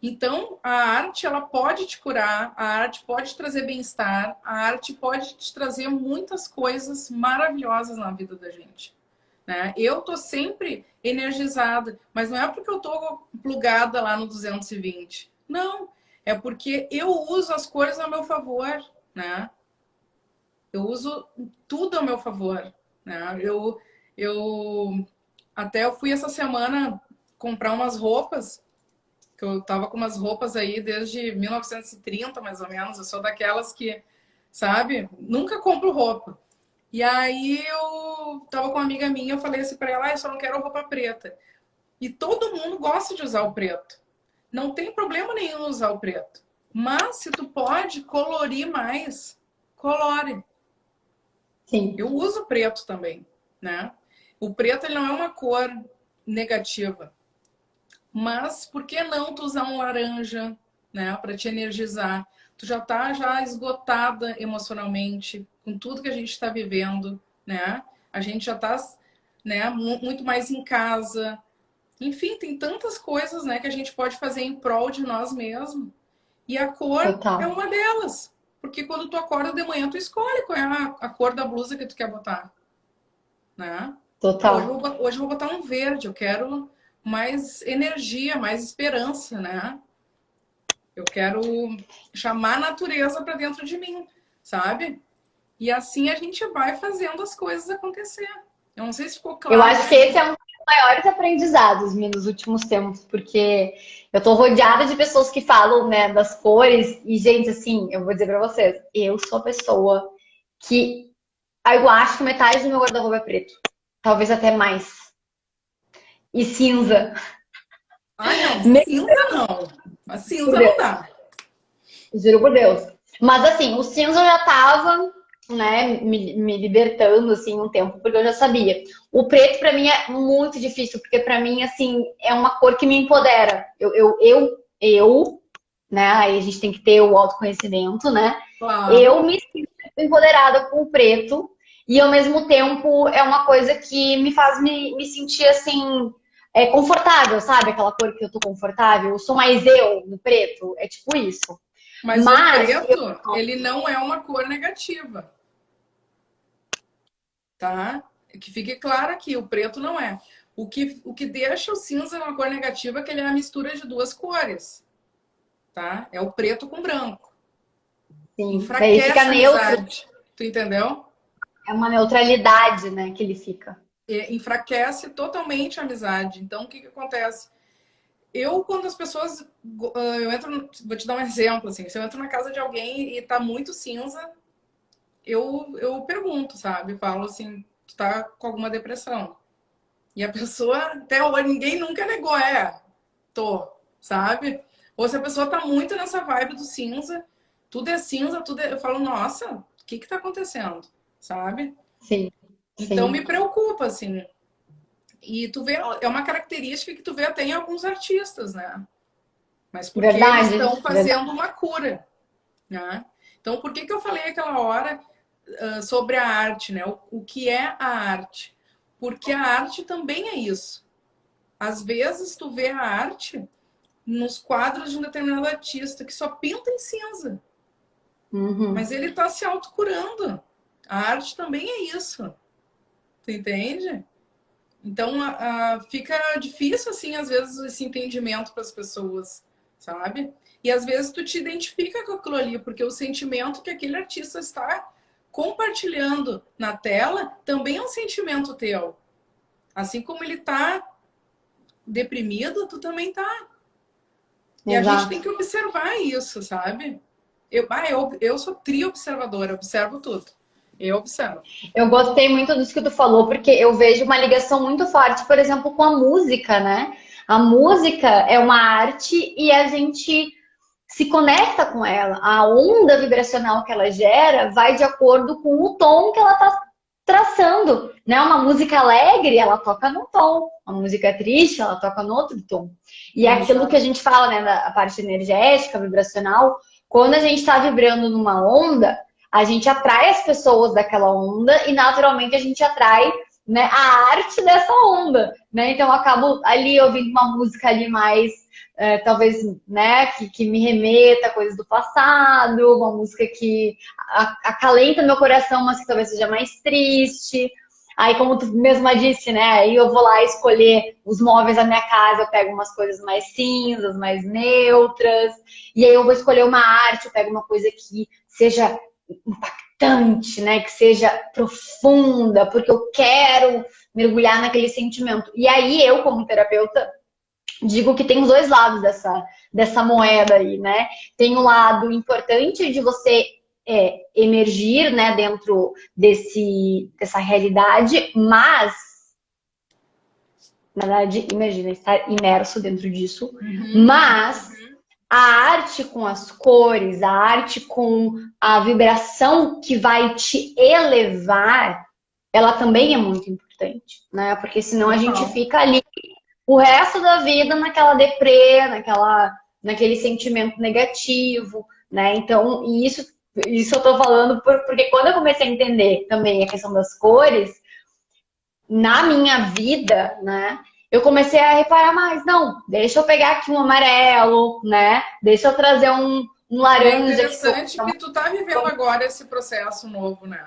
Então, a arte, ela pode te curar, a arte pode trazer bem-estar, a arte pode te trazer muitas coisas maravilhosas na vida da gente, né? Eu tô sempre energizada, mas não é porque eu tô plugada lá no 220. Não, é porque eu uso as cores a meu favor, né? Eu uso tudo a meu favor, né? Eu até eu fui essa semana comprar umas roupas, que eu tava com umas roupas aí desde 1930, mais ou menos. Eu sou daquelas que, sabe, nunca compro roupa. E aí eu tava com uma amiga minha, eu falei assim pra ela, eu só não quero roupa preta. E todo mundo gosta de usar o preto. Não tem problema nenhum usar o preto. Mas se tu pode colorir mais, colore. Sim, Eu uso preto também, né? O preto ele não é uma cor negativa. Mas por que não tu usar um laranja, né, para te energizar? Tu já tá já esgotada emocionalmente com tudo que a gente está vivendo, né? A gente já tá, né, muito mais em casa. Enfim, tem tantas coisas, né, que a gente pode fazer em prol de nós mesmos. E a cor é total. uma delas. Porque quando tu acorda de manhã, tu escolhe qual é a cor da blusa que tu quer botar, né? Total. Hoje eu vou botar um verde, eu quero mais energia, mais esperança, né? Eu quero chamar a natureza para dentro de mim, sabe? E assim a gente vai fazendo as coisas acontecer. Eu não sei se ficou Eu claro. acho que esse é um dos maiores aprendizados, Mi, nos últimos tempos, porque eu tô rodeada de pessoas que falam, né, das cores, e, gente, assim, eu vou dizer pra vocês, eu sou a pessoa que eu acho que metade do meu guarda-roupa é preto. Talvez até mais. E cinza. Ai, não, Meu cinza não. A cinza não Deus, dá. juro por Deus. Mas assim, o cinza eu já tava, né, me libertando, assim, um tempo, porque eu já sabia. O preto, pra mim, é muito difícil, porque pra mim, assim, é uma cor que me empodera. Né, aí a gente tem que ter o autoconhecimento, né? Eu Claro. me sinto empoderada com o preto e ao mesmo tempo é uma coisa que me faz me sentir assim confortável, sabe? Aquela cor que eu tô confortável. Eu sou mais eu no preto, é tipo isso. Mas o Mas preto, ele não é uma cor negativa, tá? Que fique claro aqui, o preto não é. O que deixa o cinza uma cor negativa é que ele é a mistura de duas cores, tá? É o preto com branco. sim, daí fica Enfraquece a neutro, amizade. Tu entendeu? é uma neutralidade, né, que ele fica. Enfraquece totalmente a amizade. Então, o que acontece? Quando as pessoas. Eu entro. Vou te dar um exemplo, assim. Se eu entro na casa de alguém e tá muito cinza, eu pergunto, sabe? Falo assim: tu tá com alguma depressão? E a pessoa, até hoje, ninguém nunca negou, tô, sabe? Ou se a pessoa tá muito nessa vibe do cinza, tudo é cinza, eu falo, nossa, o que tá acontecendo? Sabe? Sim, Então sim. me preocupa, assim. E tu vê, é uma característica que tu vê até em alguns artistas, né? Mas porque eles Verdade, estão verdade. fazendo uma cura, né? Então, por que eu falei aquela hora sobre a arte, né? O que é a arte? Porque a arte também é isso. Às vezes tu vê a arte nos quadros de um determinado artista que só pinta em cinza, Uhum. mas ele está se autocurando. A arte também é isso. Tu entende? Então fica difícil, assim, às vezes, esse entendimento para as pessoas, sabe? E às vezes tu te identifica com aquilo ali, porque o sentimento que aquele artista está compartilhando na tela também é um sentimento teu. Assim como ele está deprimido, tu também tá. E a gente tem Exato. que observar isso, sabe? Eu sou tri-observadora, observo tudo. Eu observo. Eu gostei muito disso que tu falou, porque eu vejo uma ligação muito forte, por exemplo, com a música, né? A música é uma arte e a gente se conecta com ela. A onda vibracional que ela gera vai de acordo com o tom que ela está traçando, né? Uma música alegre, ela toca num tom. Uma música triste, ela toca no outro tom. E é aquilo que a Exato. gente fala, né, da parte energética, vibracional, quando a gente está vibrando numa onda, a gente atrai as pessoas daquela onda e naturalmente a gente atrai, né, a arte dessa onda, né? Então eu acabo ali ouvindo uma música ali mais talvez, né, que me remeta a coisas do passado, uma música que acalenta meu coração, mas que talvez seja mais triste. Aí, como tu mesma disse, né, aí eu vou lá escolher os móveis da minha casa, eu pego umas coisas mais cinzas, mais neutras, e aí eu vou escolher uma arte, eu pego uma coisa que seja impactante, né, que seja profunda, porque eu quero mergulhar naquele sentimento. E aí eu, como terapeuta, digo que tem os dois lados dessa moeda aí, né? Tem o lado importante de você emergir, né, dentro dessa realidade, mas, na verdade, imagina, estar imerso dentro disso, Uhum. mas a arte com as cores, a arte com a vibração que vai te elevar, ela também é muito importante, né? Porque senão a gente Total. fica ali o resto da vida naquela deprê, naquele sentimento negativo, né? Então, isso eu tô falando porque quando eu comecei a entender também a questão das cores, na minha vida, né? Eu comecei a reparar mais, não, deixa eu pegar aqui um amarelo, né? Deixa eu trazer um um É laranja que interessante que tu tá vivendo agora esse processo novo, né?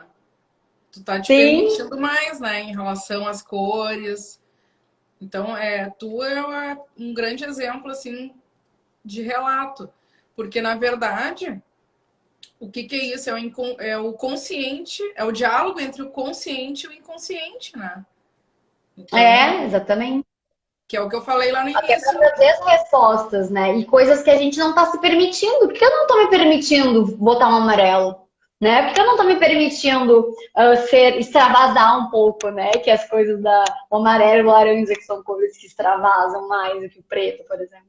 Tu tá te sim, permitindo mais, né, em relação às cores. Então, tu é um grande exemplo, assim, de relato. Porque, na verdade, o que que é isso? É o consciente, é o diálogo entre o consciente e o inconsciente, né? Então, exatamente. que é o que eu falei lá no Até para início. trazer as respostas, né? E coisas que a gente não está se permitindo. Por que eu não estou me permitindo botar um amarelo? Né? Por que eu não estou me permitindo extravasar um pouco, né? Que as coisas o amarelo e o laranja, que são cores que extravasam mais do que o preto, por exemplo.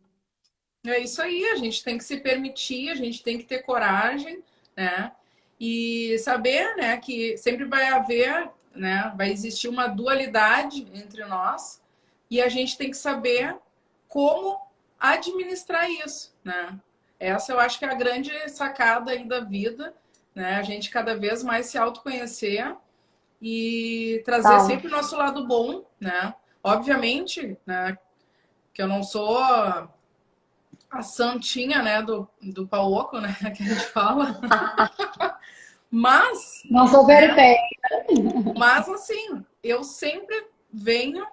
É isso aí, a gente tem que se permitir, a gente tem que ter coragem, né? E saber, né, que sempre vai haver, né, vai existir uma dualidade entre nós e a gente tem que saber como administrar isso, né? Essa eu acho que é a grande sacada aí da vida, né? A gente cada vez mais se autoconhecer e trazer Tal. sempre o nosso lado bom, né? Obviamente, né, que eu não sou a santinha, né, do Paoco, né, que a gente fala. Mas, Não sou né, perfeita. mas assim, eu sempre venho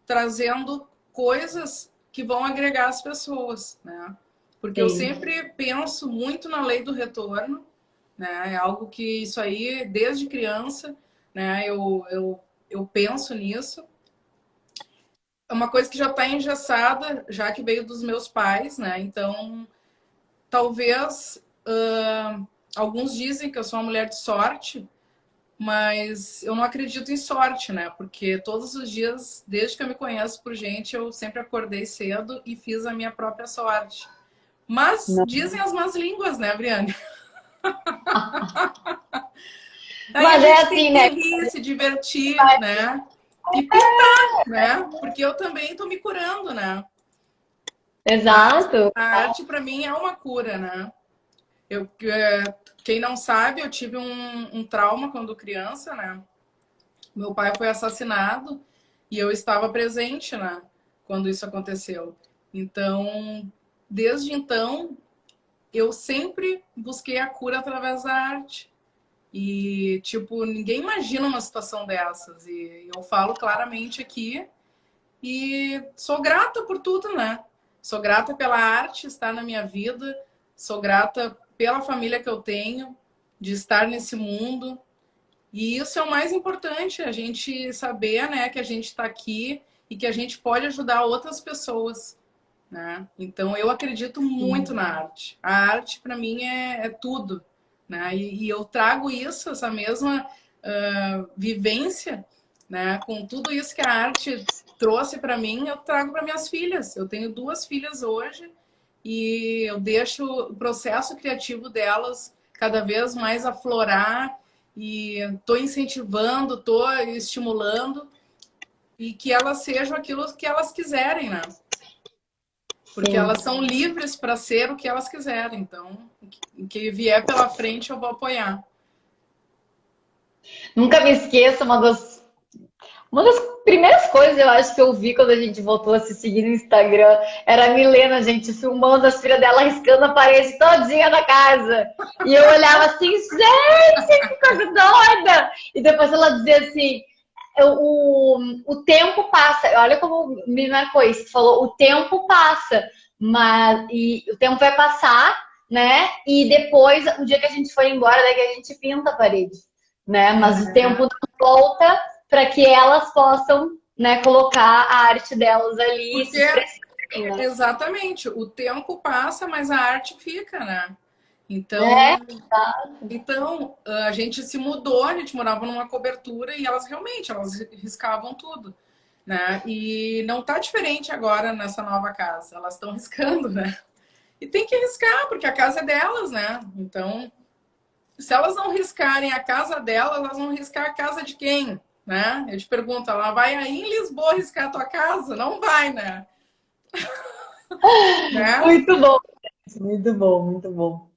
trazendo coisas que vão agregar as pessoas, né? Porque eu Sim. sempre penso muito na lei do retorno, né? É algo que isso aí, desde criança, né, eu penso nisso. É uma coisa que já está engessada, já que veio dos meus pais, né? Então, talvez alguns dizem que eu sou uma mulher de sorte, mas eu não acredito em sorte, né? Porque todos os dias, desde que eu me conheço por gente, eu sempre acordei cedo e fiz a minha própria sorte. Mas Não. dizem as más línguas, né, Briane? Aí a Mas é gente tem assim, que né? rir, se divertir, né? E pintar, né? Porque eu também estou me curando, né? Exato. A arte para mim é uma cura, né? Eu, quem não sabe, eu tive um trauma quando criança, né? Meu pai foi assassinado e eu estava presente, né? Quando isso aconteceu. Então, desde então, eu sempre busquei a cura através da arte. E, tipo, ninguém imagina uma situação dessas. E eu falo claramente aqui e sou grata por tudo, né? Sou grata pela arte estar na minha vida, sou grata pela família que eu tenho, de estar nesse mundo. E isso é o mais importante, a gente saber, né, que a gente está aqui e que a gente pode ajudar outras pessoas, né? Então eu acredito muito na arte. A arte para mim é tudo, né? E eu trago isso, essa mesma vivência, né? Com tudo isso que a arte trouxe para mim, eu trago para minhas filhas. Eu tenho duas filhas hoje e eu deixo o processo criativo delas cada vez mais aflorar e estou incentivando, estou estimulando e que elas sejam aquilo que elas quiserem, né? Porque Sim. elas são livres para ser o que elas quiserem. Então, o que vier pela frente, eu vou apoiar. Nunca me esqueço, uma das primeiras coisas eu acho que eu vi quando a gente voltou a se seguir no Instagram era a Milena, gente, filmando as filhas dela riscando a parede todinha da casa. E eu olhava assim, gente, que coisa doida! E depois ela dizia assim, o tempo passa. Olha como me marcou isso. Falou, o tempo passa, mas e o tempo vai passar, né? E depois, o dia que a gente for embora, daí que a gente pinta a parede, né? Mas o tempo não volta para que elas possam, né, colocar a arte delas ali e se Porque, expressarem, né? exatamente, o tempo passa, mas a arte fica, né? É, Então, a gente se mudou, a gente morava numa cobertura e elas realmente, elas riscavam tudo, né? E não tá diferente agora nessa nova casa. Elas estão riscando, né? E tem que riscar, porque a casa é delas, né? Então, se elas não riscarem a casa delas, elas vão riscar a casa de quem? Né? Eu te pergunto, ela vai aí em Lisboa riscar a tua casa? Não vai, né? Né? muito bom, muito bom, muito bom.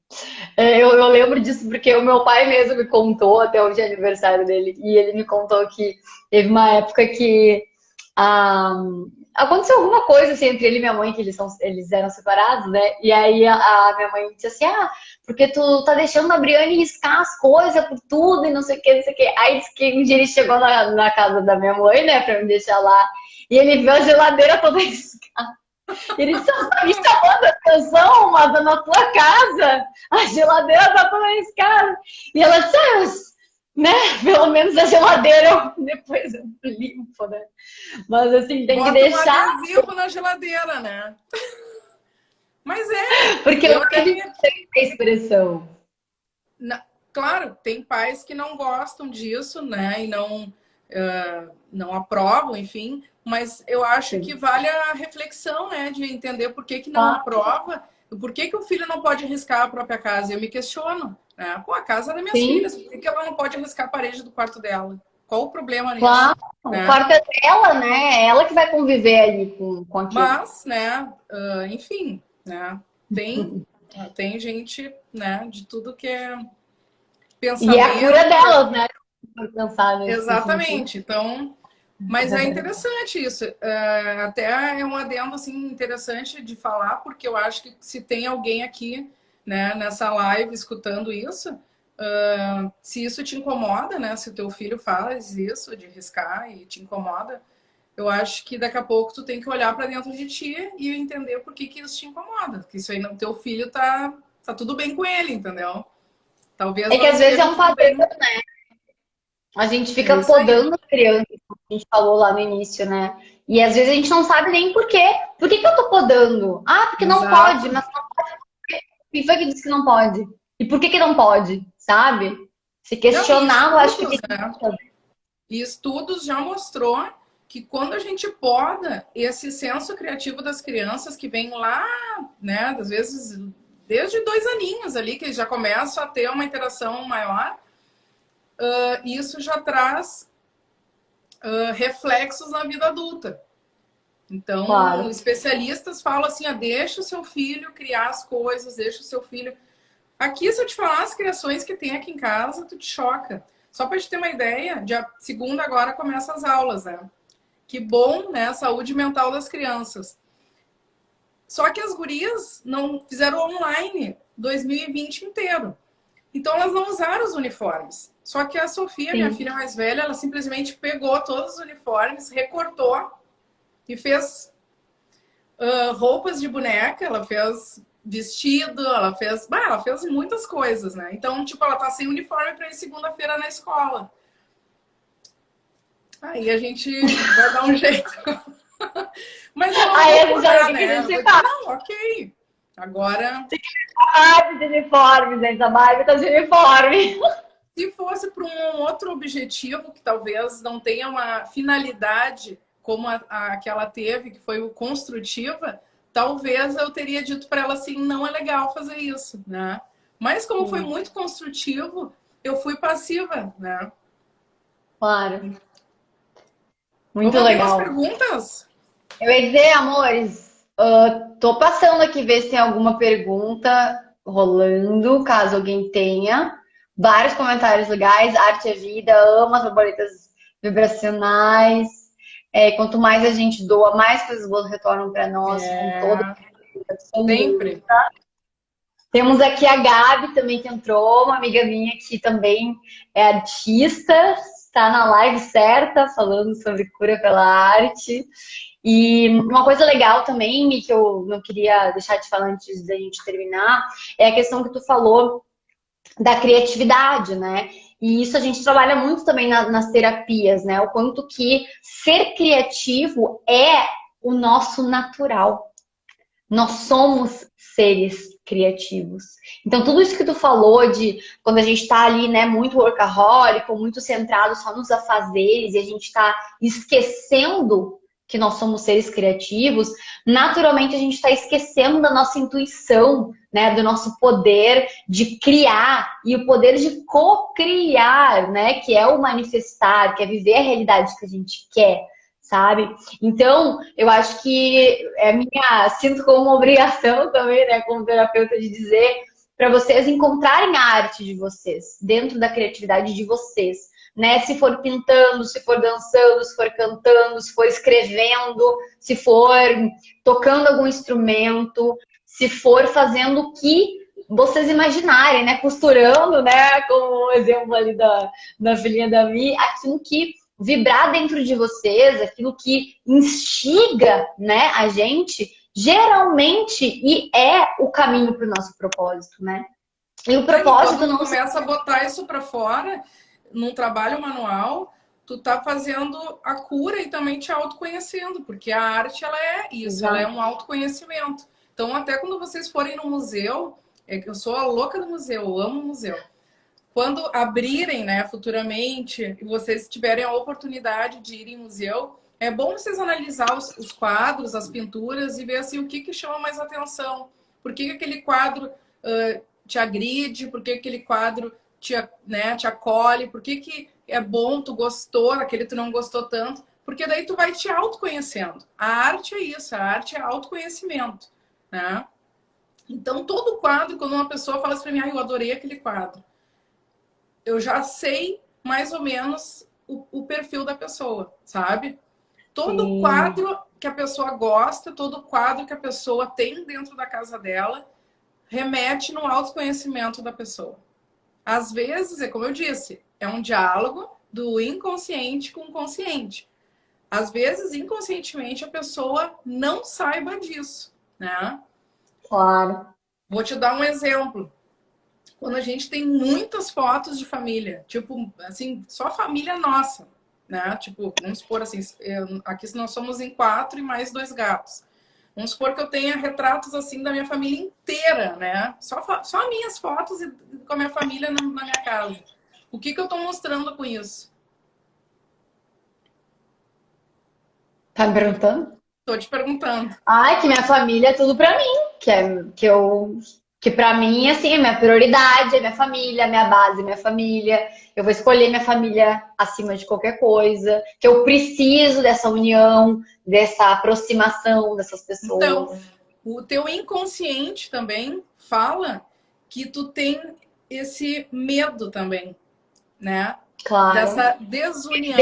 Eu lembro disso porque o meu pai mesmo me contou, até hoje é aniversário dele, e ele me contou que teve uma época que aconteceu alguma coisa assim, entre ele e minha mãe, que eles eram separados, né? E aí a minha mãe disse assim, porque tu tá deixando a Briane riscar as coisas por tudo e não sei o que, não sei o que. Aí disse que um dia ele chegou na casa da minha mãe, né, pra me deixar lá, e ele viu a geladeira toda riscada. Ele disse, tá me chamando a atenção, mas na tua casa, a geladeira tá toda riscada. E ela disse, né, pelo menos a geladeira depois eu limpo, né? Mas assim, tem que Bota deixar. um adesivo na geladeira, né? Mas Porque eu eu tenho... tenho a expressão. Claro, tem pais que não gostam disso, né? E não aprovam, enfim. Mas eu acho que vale a reflexão, né? De entender por que não aprova, por que o filho não pode arriscar a própria casa. Eu me questiono, né? Pô, a casa é das minhas filhas, por que ela não pode arriscar a parede do quarto dela? Qual o problema nisso? Claro, né? O quarto é dela, né? É ela que vai conviver ali com aquilo. Mas, né? Enfim, né? Tem gente, né? De tudo que é pensamento. E é a cura delas, né? Por pensar nesse Exatamente. sentido. Então, mas é interessante isso. Até é um adendo assim interessante de falar, porque eu acho que se tem alguém aqui, né, nessa live escutando isso, se isso te incomoda, né? Se o teu filho faz isso de riscar e te incomoda, eu acho que daqui a pouco tu tem que olhar para dentro de ti e entender por que isso te incomoda. Que isso aí no teu filho tá tudo bem com ele, entendeu? Talvez É que às vezes é um padrão, né? A gente fica podando a criança, como a gente falou lá no início, né? E às vezes a gente não sabe nem por quê. Por que eu tô podando? Porque não pode, mas não pode. Quem foi que disse que não pode? E por que não pode? Sabe? Se questionar, eu acho que tem que fazer. E estudos já mostrou que quando a gente poda esse senso criativo das crianças que vem lá, né, às vezes desde 2 aninhos ali, que eles já começam a ter uma interação maior, isso já traz reflexos na vida adulta. Então, especialistas falam assim, deixa o seu filho criar as coisas, deixa o seu filho... Aqui, se eu te falar as criações que tem aqui em casa, tu te choca. Só para te ter uma ideia, dia 2ª agora começam as aulas, né? Que bom, né? Saúde mental das crianças. Só que as gurias não fizeram online 2020 inteiro. Então, elas não usaram os uniformes. Só que a Sofia, minha filha mais velha, ela simplesmente pegou todos os uniformes, recortou e fez roupas de boneca, ela fez vestido, ela fez muitas coisas, né? Então, tipo, ela tá sem uniforme para ir segunda-feira na escola. Aí a gente vai dar um jeito. Mas eu não vou mudar, né? Não, ok. Agora... de uniforme, gente. A Barbie tá de uniforme. Se fosse para um outro objetivo, que talvez não tenha uma finalidade como a que ela teve, que foi o construtiva, talvez eu teria dito para ela assim, não é legal fazer isso, né? Mas como foi muito construtivo, eu fui passiva, né? Claro. Muito Vamos legal. abrir as perguntas? Eu ia dizer, amores, tô passando aqui ver se tem alguma pergunta rolando, caso alguém tenha. Vários comentários legais, arte é vida, amo as borboletas vibracionais. Quanto mais a gente doa, mais coisas boas retornam para nós, com toda sempre. Temos aqui a Gabi também que entrou, uma amiga minha que também é artista, está na live certa, falando sobre cura pela arte. E uma coisa legal também, que eu não queria deixar de falar antes da gente terminar, é a questão que tu falou da criatividade, né? E isso a gente trabalha muito também nas terapias, né? O quanto que ser criativo é o nosso natural. Nós somos seres criativos. Então, tudo isso que tu falou de quando a gente tá ali, né, muito workaholic, muito centrado só nos afazeres e a gente tá esquecendo que nós somos seres criativos, naturalmente a gente está esquecendo da nossa intuição, né, do nosso poder de criar e o poder de co-criar, né, que é o manifestar, que é viver a realidade que a gente quer, sabe? Então, eu acho que sinto como uma obrigação também, né, como terapeuta, de dizer para vocês encontrarem a arte de vocês, dentro da criatividade de vocês. né? Se for pintando, se for dançando, se for cantando, se for escrevendo, se for tocando algum instrumento, se for fazendo o que vocês imaginarem, né? Costurando, né? Como o exemplo ali da filhinha da Mi, aquilo que vibrar dentro de vocês, aquilo que instiga, né, a gente, geralmente e é o caminho para o nosso propósito, né? E o propósito quando não tu começa a botar isso para fora, num trabalho manual, tu tá fazendo a cura e também te autoconhecendo, porque a arte, ela é isso, ela é um autoconhecimento. Então, até quando vocês forem no museu, é que eu sou a louca do museu, eu amo o museu. Quando abrirem, né, futuramente, e vocês tiverem a oportunidade de ir em museu, é bom vocês analisar os quadros, as pinturas e ver assim, o que chama mais atenção. Por que aquele quadro te agride? Por que aquele quadro te acolhe? Por que é bom, tu gostou, aquele tu não gostou tanto? Porque daí tu vai te autoconhecendo. A arte é isso, a arte é autoconhecimento, né? Então, todo quadro, quando uma pessoa fala assim pra mim, eu adorei aquele quadro, eu já sei mais ou menos o perfil da pessoa, sabe? Todo quadro que a pessoa gosta, todo quadro que a pessoa tem dentro da casa dela, remete no autoconhecimento da pessoa. Às vezes, é como eu disse, é um diálogo do inconsciente com o consciente. Às vezes, inconscientemente, a pessoa não saiba disso, né? Claro. Vou te dar um exemplo. Quando a gente tem muitas fotos de família, tipo, assim, só família nossa, né? Tipo, vamos supor assim, aqui nós somos em 4 e mais 2 gatos. Vamos supor que eu tenha retratos, assim, da minha família inteira, né? Só minhas fotos com a minha família na minha casa. O que eu tô mostrando com isso? Tá me perguntando? Tô te perguntando. Ai, que minha família é tudo pra mim, que pra mim, assim, é minha prioridade, é minha família, minha base, é minha família. Eu vou escolher minha família acima de qualquer coisa, que eu preciso dessa união, dessa aproximação dessas pessoas. Então, o teu inconsciente também fala que tu tem esse medo também, né? Claro. Dessa desunião.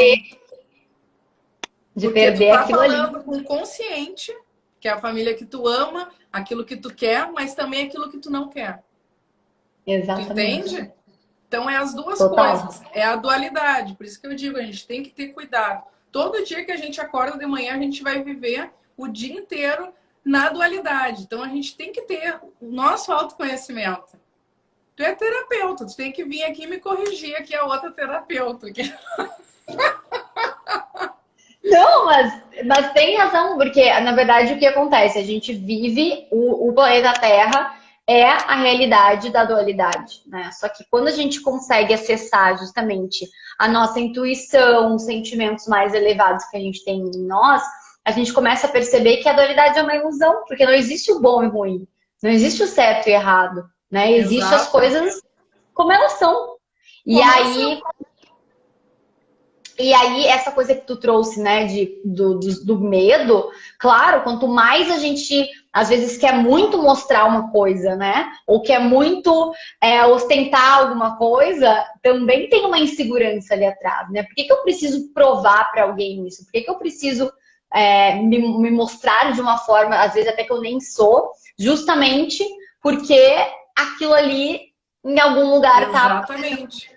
De Porque perder tu tá aquilo ali. falando com o consciente, que é a família que tu ama, aquilo que tu quer, mas também aquilo que tu não quer. Exatamente. Tu entende? Então é as duas Total. coisas. É a dualidade. Por isso que eu digo, a gente tem que ter cuidado. Todo dia que a gente acorda de manhã, a gente vai viver o dia inteiro na dualidade. Então a gente tem que ter o nosso autoconhecimento. Tu é terapeuta, tu tem que vir aqui e me corrigir, aqui é a outra terapeuta. Não, mas tem razão, porque na verdade o que acontece? A gente vive o planeta Terra é a realidade da dualidade, né? Só que quando a gente consegue acessar justamente a nossa intuição, os sentimentos mais elevados que a gente tem em nós, a gente começa a perceber que a dualidade é uma ilusão, porque não existe o bom e o ruim, não existe o certo e errado, né? Existem as coisas como elas são. E aí, essa coisa que tu trouxe, né, do medo, claro, quanto mais a gente, às vezes, quer muito mostrar uma coisa, né, ou quer muito ostentar alguma coisa, também tem uma insegurança ali atrás, né? Por que eu preciso provar para alguém isso? Por que eu preciso me mostrar de uma forma, às vezes, até que eu nem sou, justamente porque aquilo ali, em algum lugar, tá... Exatamente.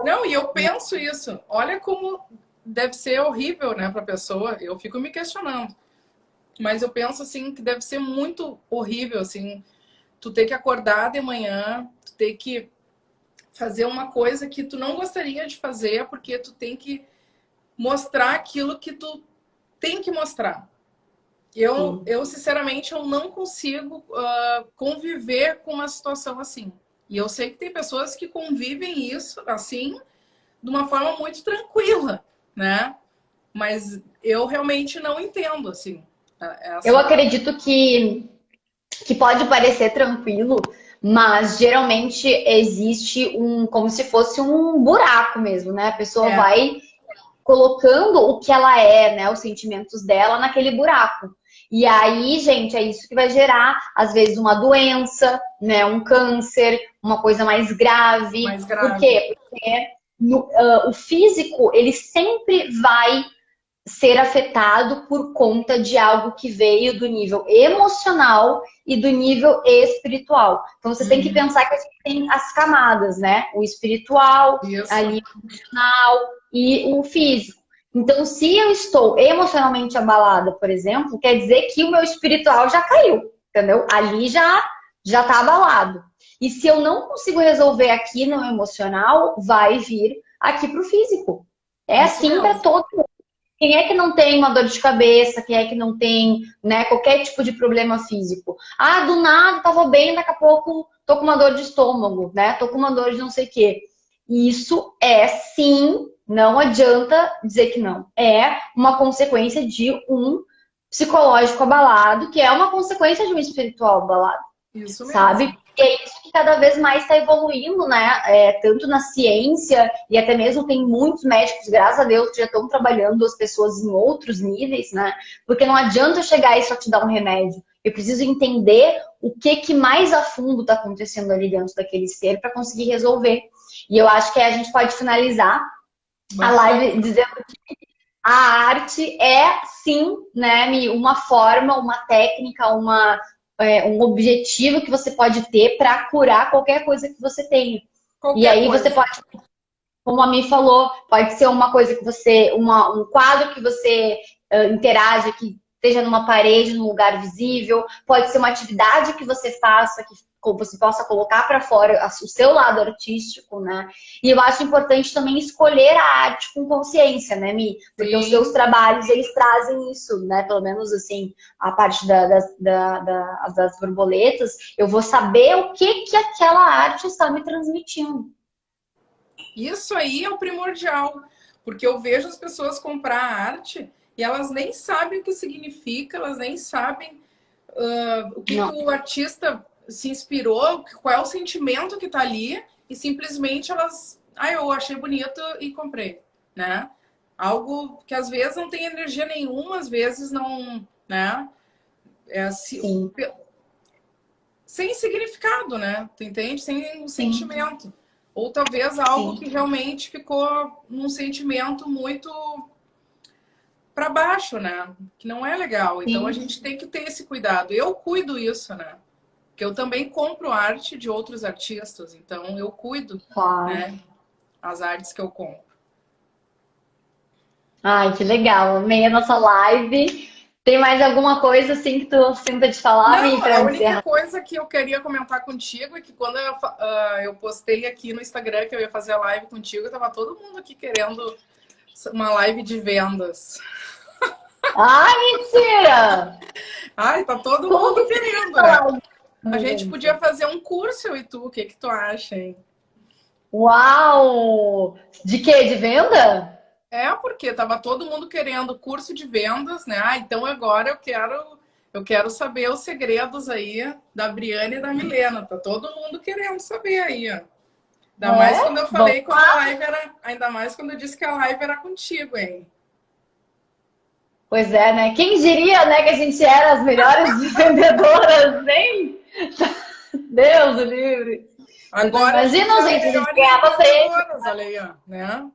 Não, e eu penso isso. Olha como deve ser horrível, né, para a pessoa. Eu fico me questionando. Mas eu penso, assim, que deve ser muito horrível, assim, tu ter que acordar de manhã, tu ter que fazer uma coisa que tu não gostaria de fazer, porque tu tem que mostrar aquilo que tu tem que mostrar. Eu sinceramente, eu não consigo conviver com uma situação assim. E eu sei que tem pessoas que convivem isso, assim, de uma forma muito tranquila, né? Mas eu realmente não entendo, assim. Eu acredito que pode parecer tranquilo, mas geralmente existe como se fosse um buraco mesmo, né? A pessoa vai colocando o que ela é, né? Os sentimentos dela naquele buraco. E aí, gente, é isso que vai gerar, às vezes, uma doença, né? Um câncer, uma coisa mais grave. Mais grave. Por quê? Porque o físico, ele sempre vai ser afetado por conta de algo que veio do nível emocional e do nível espiritual. Então você tem que pensar que a gente tem as camadas, né? O espiritual, ali o emocional e o físico. Então, se eu estou emocionalmente abalada, por exemplo, quer dizer que o meu espiritual já caiu, entendeu? Ali já tá abalado. E se eu não consigo resolver aqui no emocional, vai vir aqui pro físico. É Isso assim para mesmo. todo mundo. Quem é que não tem uma dor de cabeça? Quem é que não tem, né, qualquer tipo de problema físico? Ah, do nada, tava bem, daqui a pouco tô com uma dor de estômago, né? Tô com uma dor de não sei o quê. Isso é sim, não adianta dizer que não. É uma consequência de um psicológico abalado, que é uma consequência de um espiritual abalado. Isso Sabe? mesmo. E é isso que cada vez mais está evoluindo, né? Tanto na ciência e até mesmo tem muitos médicos, graças a Deus, que já estão trabalhando as pessoas em outros níveis, né? Porque não adianta eu chegar e só te dar um remédio. Eu preciso entender o que mais a fundo está acontecendo ali dentro daquele ser para conseguir resolver. E eu acho que a gente pode finalizar a live dizendo que a arte é, sim, né, Mi, uma forma, uma técnica, um objetivo que você pode ter para curar qualquer coisa que você tenha. E Qualquer aí coisa. você pode, como a Mi falou, pode ser uma coisa que você, um quadro que você interage, que esteja numa parede, num lugar visível, pode ser uma atividade que você faça, que você possa colocar para fora o seu lado artístico, né? E eu acho importante também escolher a arte com consciência, né, Mi? Porque os seus trabalhos, eles trazem isso, né? Pelo menos, assim, a parte das borboletas, eu vou saber o que aquela arte está me transmitindo. Isso aí é o primordial, porque eu vejo as pessoas comprar arte e elas nem sabem o que significa, elas nem sabem o que o artista se inspirou, qual é o sentimento que tá ali, e simplesmente elas, eu achei bonito e comprei, né? Algo que às vezes não tem energia nenhuma, às vezes não, né? É assim, sem significado, né? Tu entende? Sem um sentimento. Ou talvez algo que realmente ficou num sentimento muito para baixo, né? Que não é legal. Então a gente tem que ter esse cuidado. Eu cuido isso, né? Porque eu também compro arte de outros artistas, então eu cuido, né? As artes que eu compro. Ai, que legal. Amei a nossa live. Tem mais alguma coisa assim que tu sinta de falar, Mi, Não, pra a única encerrar? coisa que eu queria comentar contigo é que quando eu postei aqui no Instagram que eu ia fazer a live contigo, tava todo mundo aqui querendo uma live de vendas. Ai, mentira! Ai, tá todo Como mundo que querendo, você né? fala? A gente podia fazer um curso, eu e tu. O que que tu acha, hein? Uau! De quê? De venda? É, porque tava todo mundo querendo curso de vendas, né? Então agora eu quero saber os segredos aí da Briane e da Milena. Tá todo mundo querendo saber aí, ó. Ainda mais quando eu Vamos falei quando a live era, ainda mais quando eu disse que a live era contigo, hein? Pois é, né? Quem diria, né, que a gente era as melhores vendedoras, nem? Deus do livre. Agora a gente Imagina, é as gente, a gente melhores ganhava prêmio, empreendedoras, olha aí, ó, né?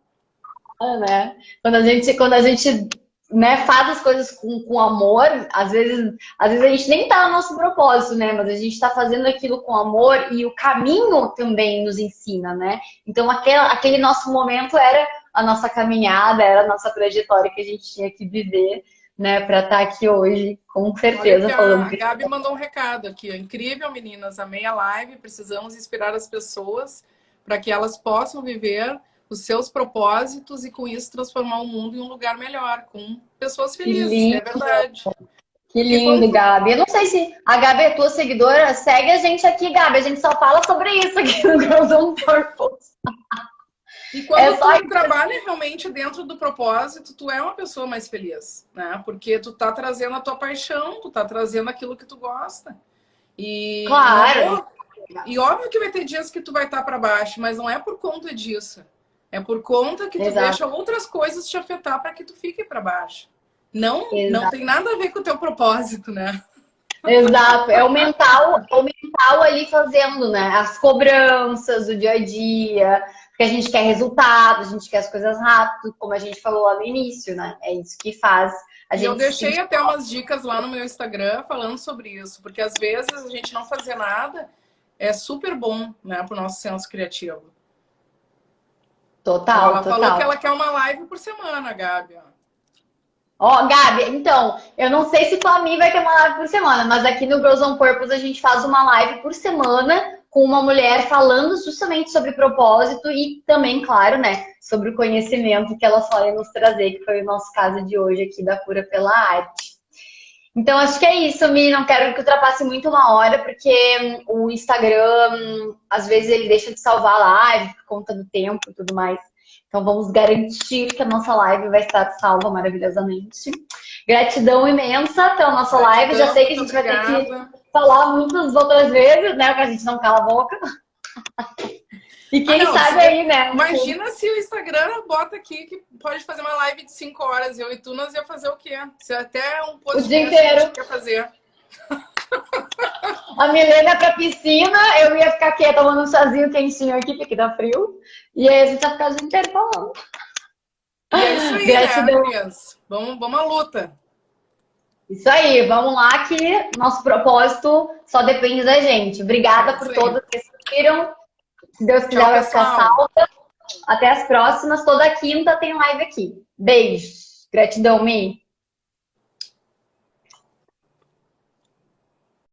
né? Quando a gente né, faz as coisas com amor, às vezes a gente nem tá no nosso propósito, né? Mas a gente tá fazendo aquilo com amor e o caminho também nos ensina, né? Então aquele nosso momento era a nossa caminhada, era a nossa trajetória que a gente tinha que viver, né, para estar aqui hoje, com Olha certeza, que falando a que Gabi mandou um recado aqui, ó. Incrível, meninas. Amei a live. Precisamos inspirar as pessoas para que elas possam viver os seus propósitos e, com isso, transformar o mundo em um lugar melhor, com pessoas felizes, que é lindo, verdade. que E lindo, quando Gabi. Eu não sei se a Gabi é tua seguidora, segue a gente aqui, Gabi. A gente só fala sobre isso aqui no Girls on Purpose. E É quando só tu trabalha realmente dentro do propósito, tu é uma pessoa mais feliz, né? Porque tu tá trazendo a tua paixão, tu tá trazendo aquilo que tu gosta. E não claro. vou... E óbvio que vai ter dias que tu vai estar para baixo, mas não é por conta disso. É por conta que tu Exato, deixa outras coisas te afetar para que tu fique para baixo. Não exato. tem nada a ver com o teu propósito, né? Exato, é o mental ali fazendo, né? As cobranças do dia a dia, Porque a gente quer resultado, a gente quer as coisas rápido, como a gente falou lá no início, né? É isso que faz a E eu gente deixei até umas dicas lá no meu Instagram falando sobre isso, porque às vezes a gente não fazer nada é super bom, né, para o nosso senso criativo. Total, Ela falou que total. ela quer uma live por semana, Gabi. Ó, Gabi, então, eu não sei se tua mim vai ter uma live por semana, mas aqui no Girls on Purpose a gente faz uma live por semana com uma mulher falando justamente sobre propósito e também, claro, né, sobre o conhecimento que elas podem nos trazer, que foi o nosso caso de hoje aqui da cura pela arte. Então, acho que é isso, Mi. Não quero que ultrapasse muito uma hora, porque o Instagram, às vezes, ele deixa de salvar a live por conta do tempo e tudo mais. Então, vamos garantir que a nossa live vai estar salva maravilhosamente. Gratidão imensa pela nossa live. Já sei que a gente vai ter que falar muitas outras vezes, né? Porque a gente não cala a boca. E quem sabe aí, né? Imagina se o Instagram bota aqui que pode fazer uma live de 5 horas. Eu e tu, nós ia fazer o quê? Se até um podcast o dia inteiro. A gente quer fazer. A Milena pra piscina, eu ia ficar quieta tomando um chazinho quentinho aqui, porque dá frio. E aí a gente ia ficar o dia inteiro falando. E é isso aí, gratidão. Né, Cris? Vamos à luta. Isso aí, vamos lá que nosso propósito só depende da gente. Obrigada por todos que assistiram. Se Deus quiser, vai ficar salva. Até as próximas. Toda quinta tem live aqui. Beijo. Gratidão, Mi.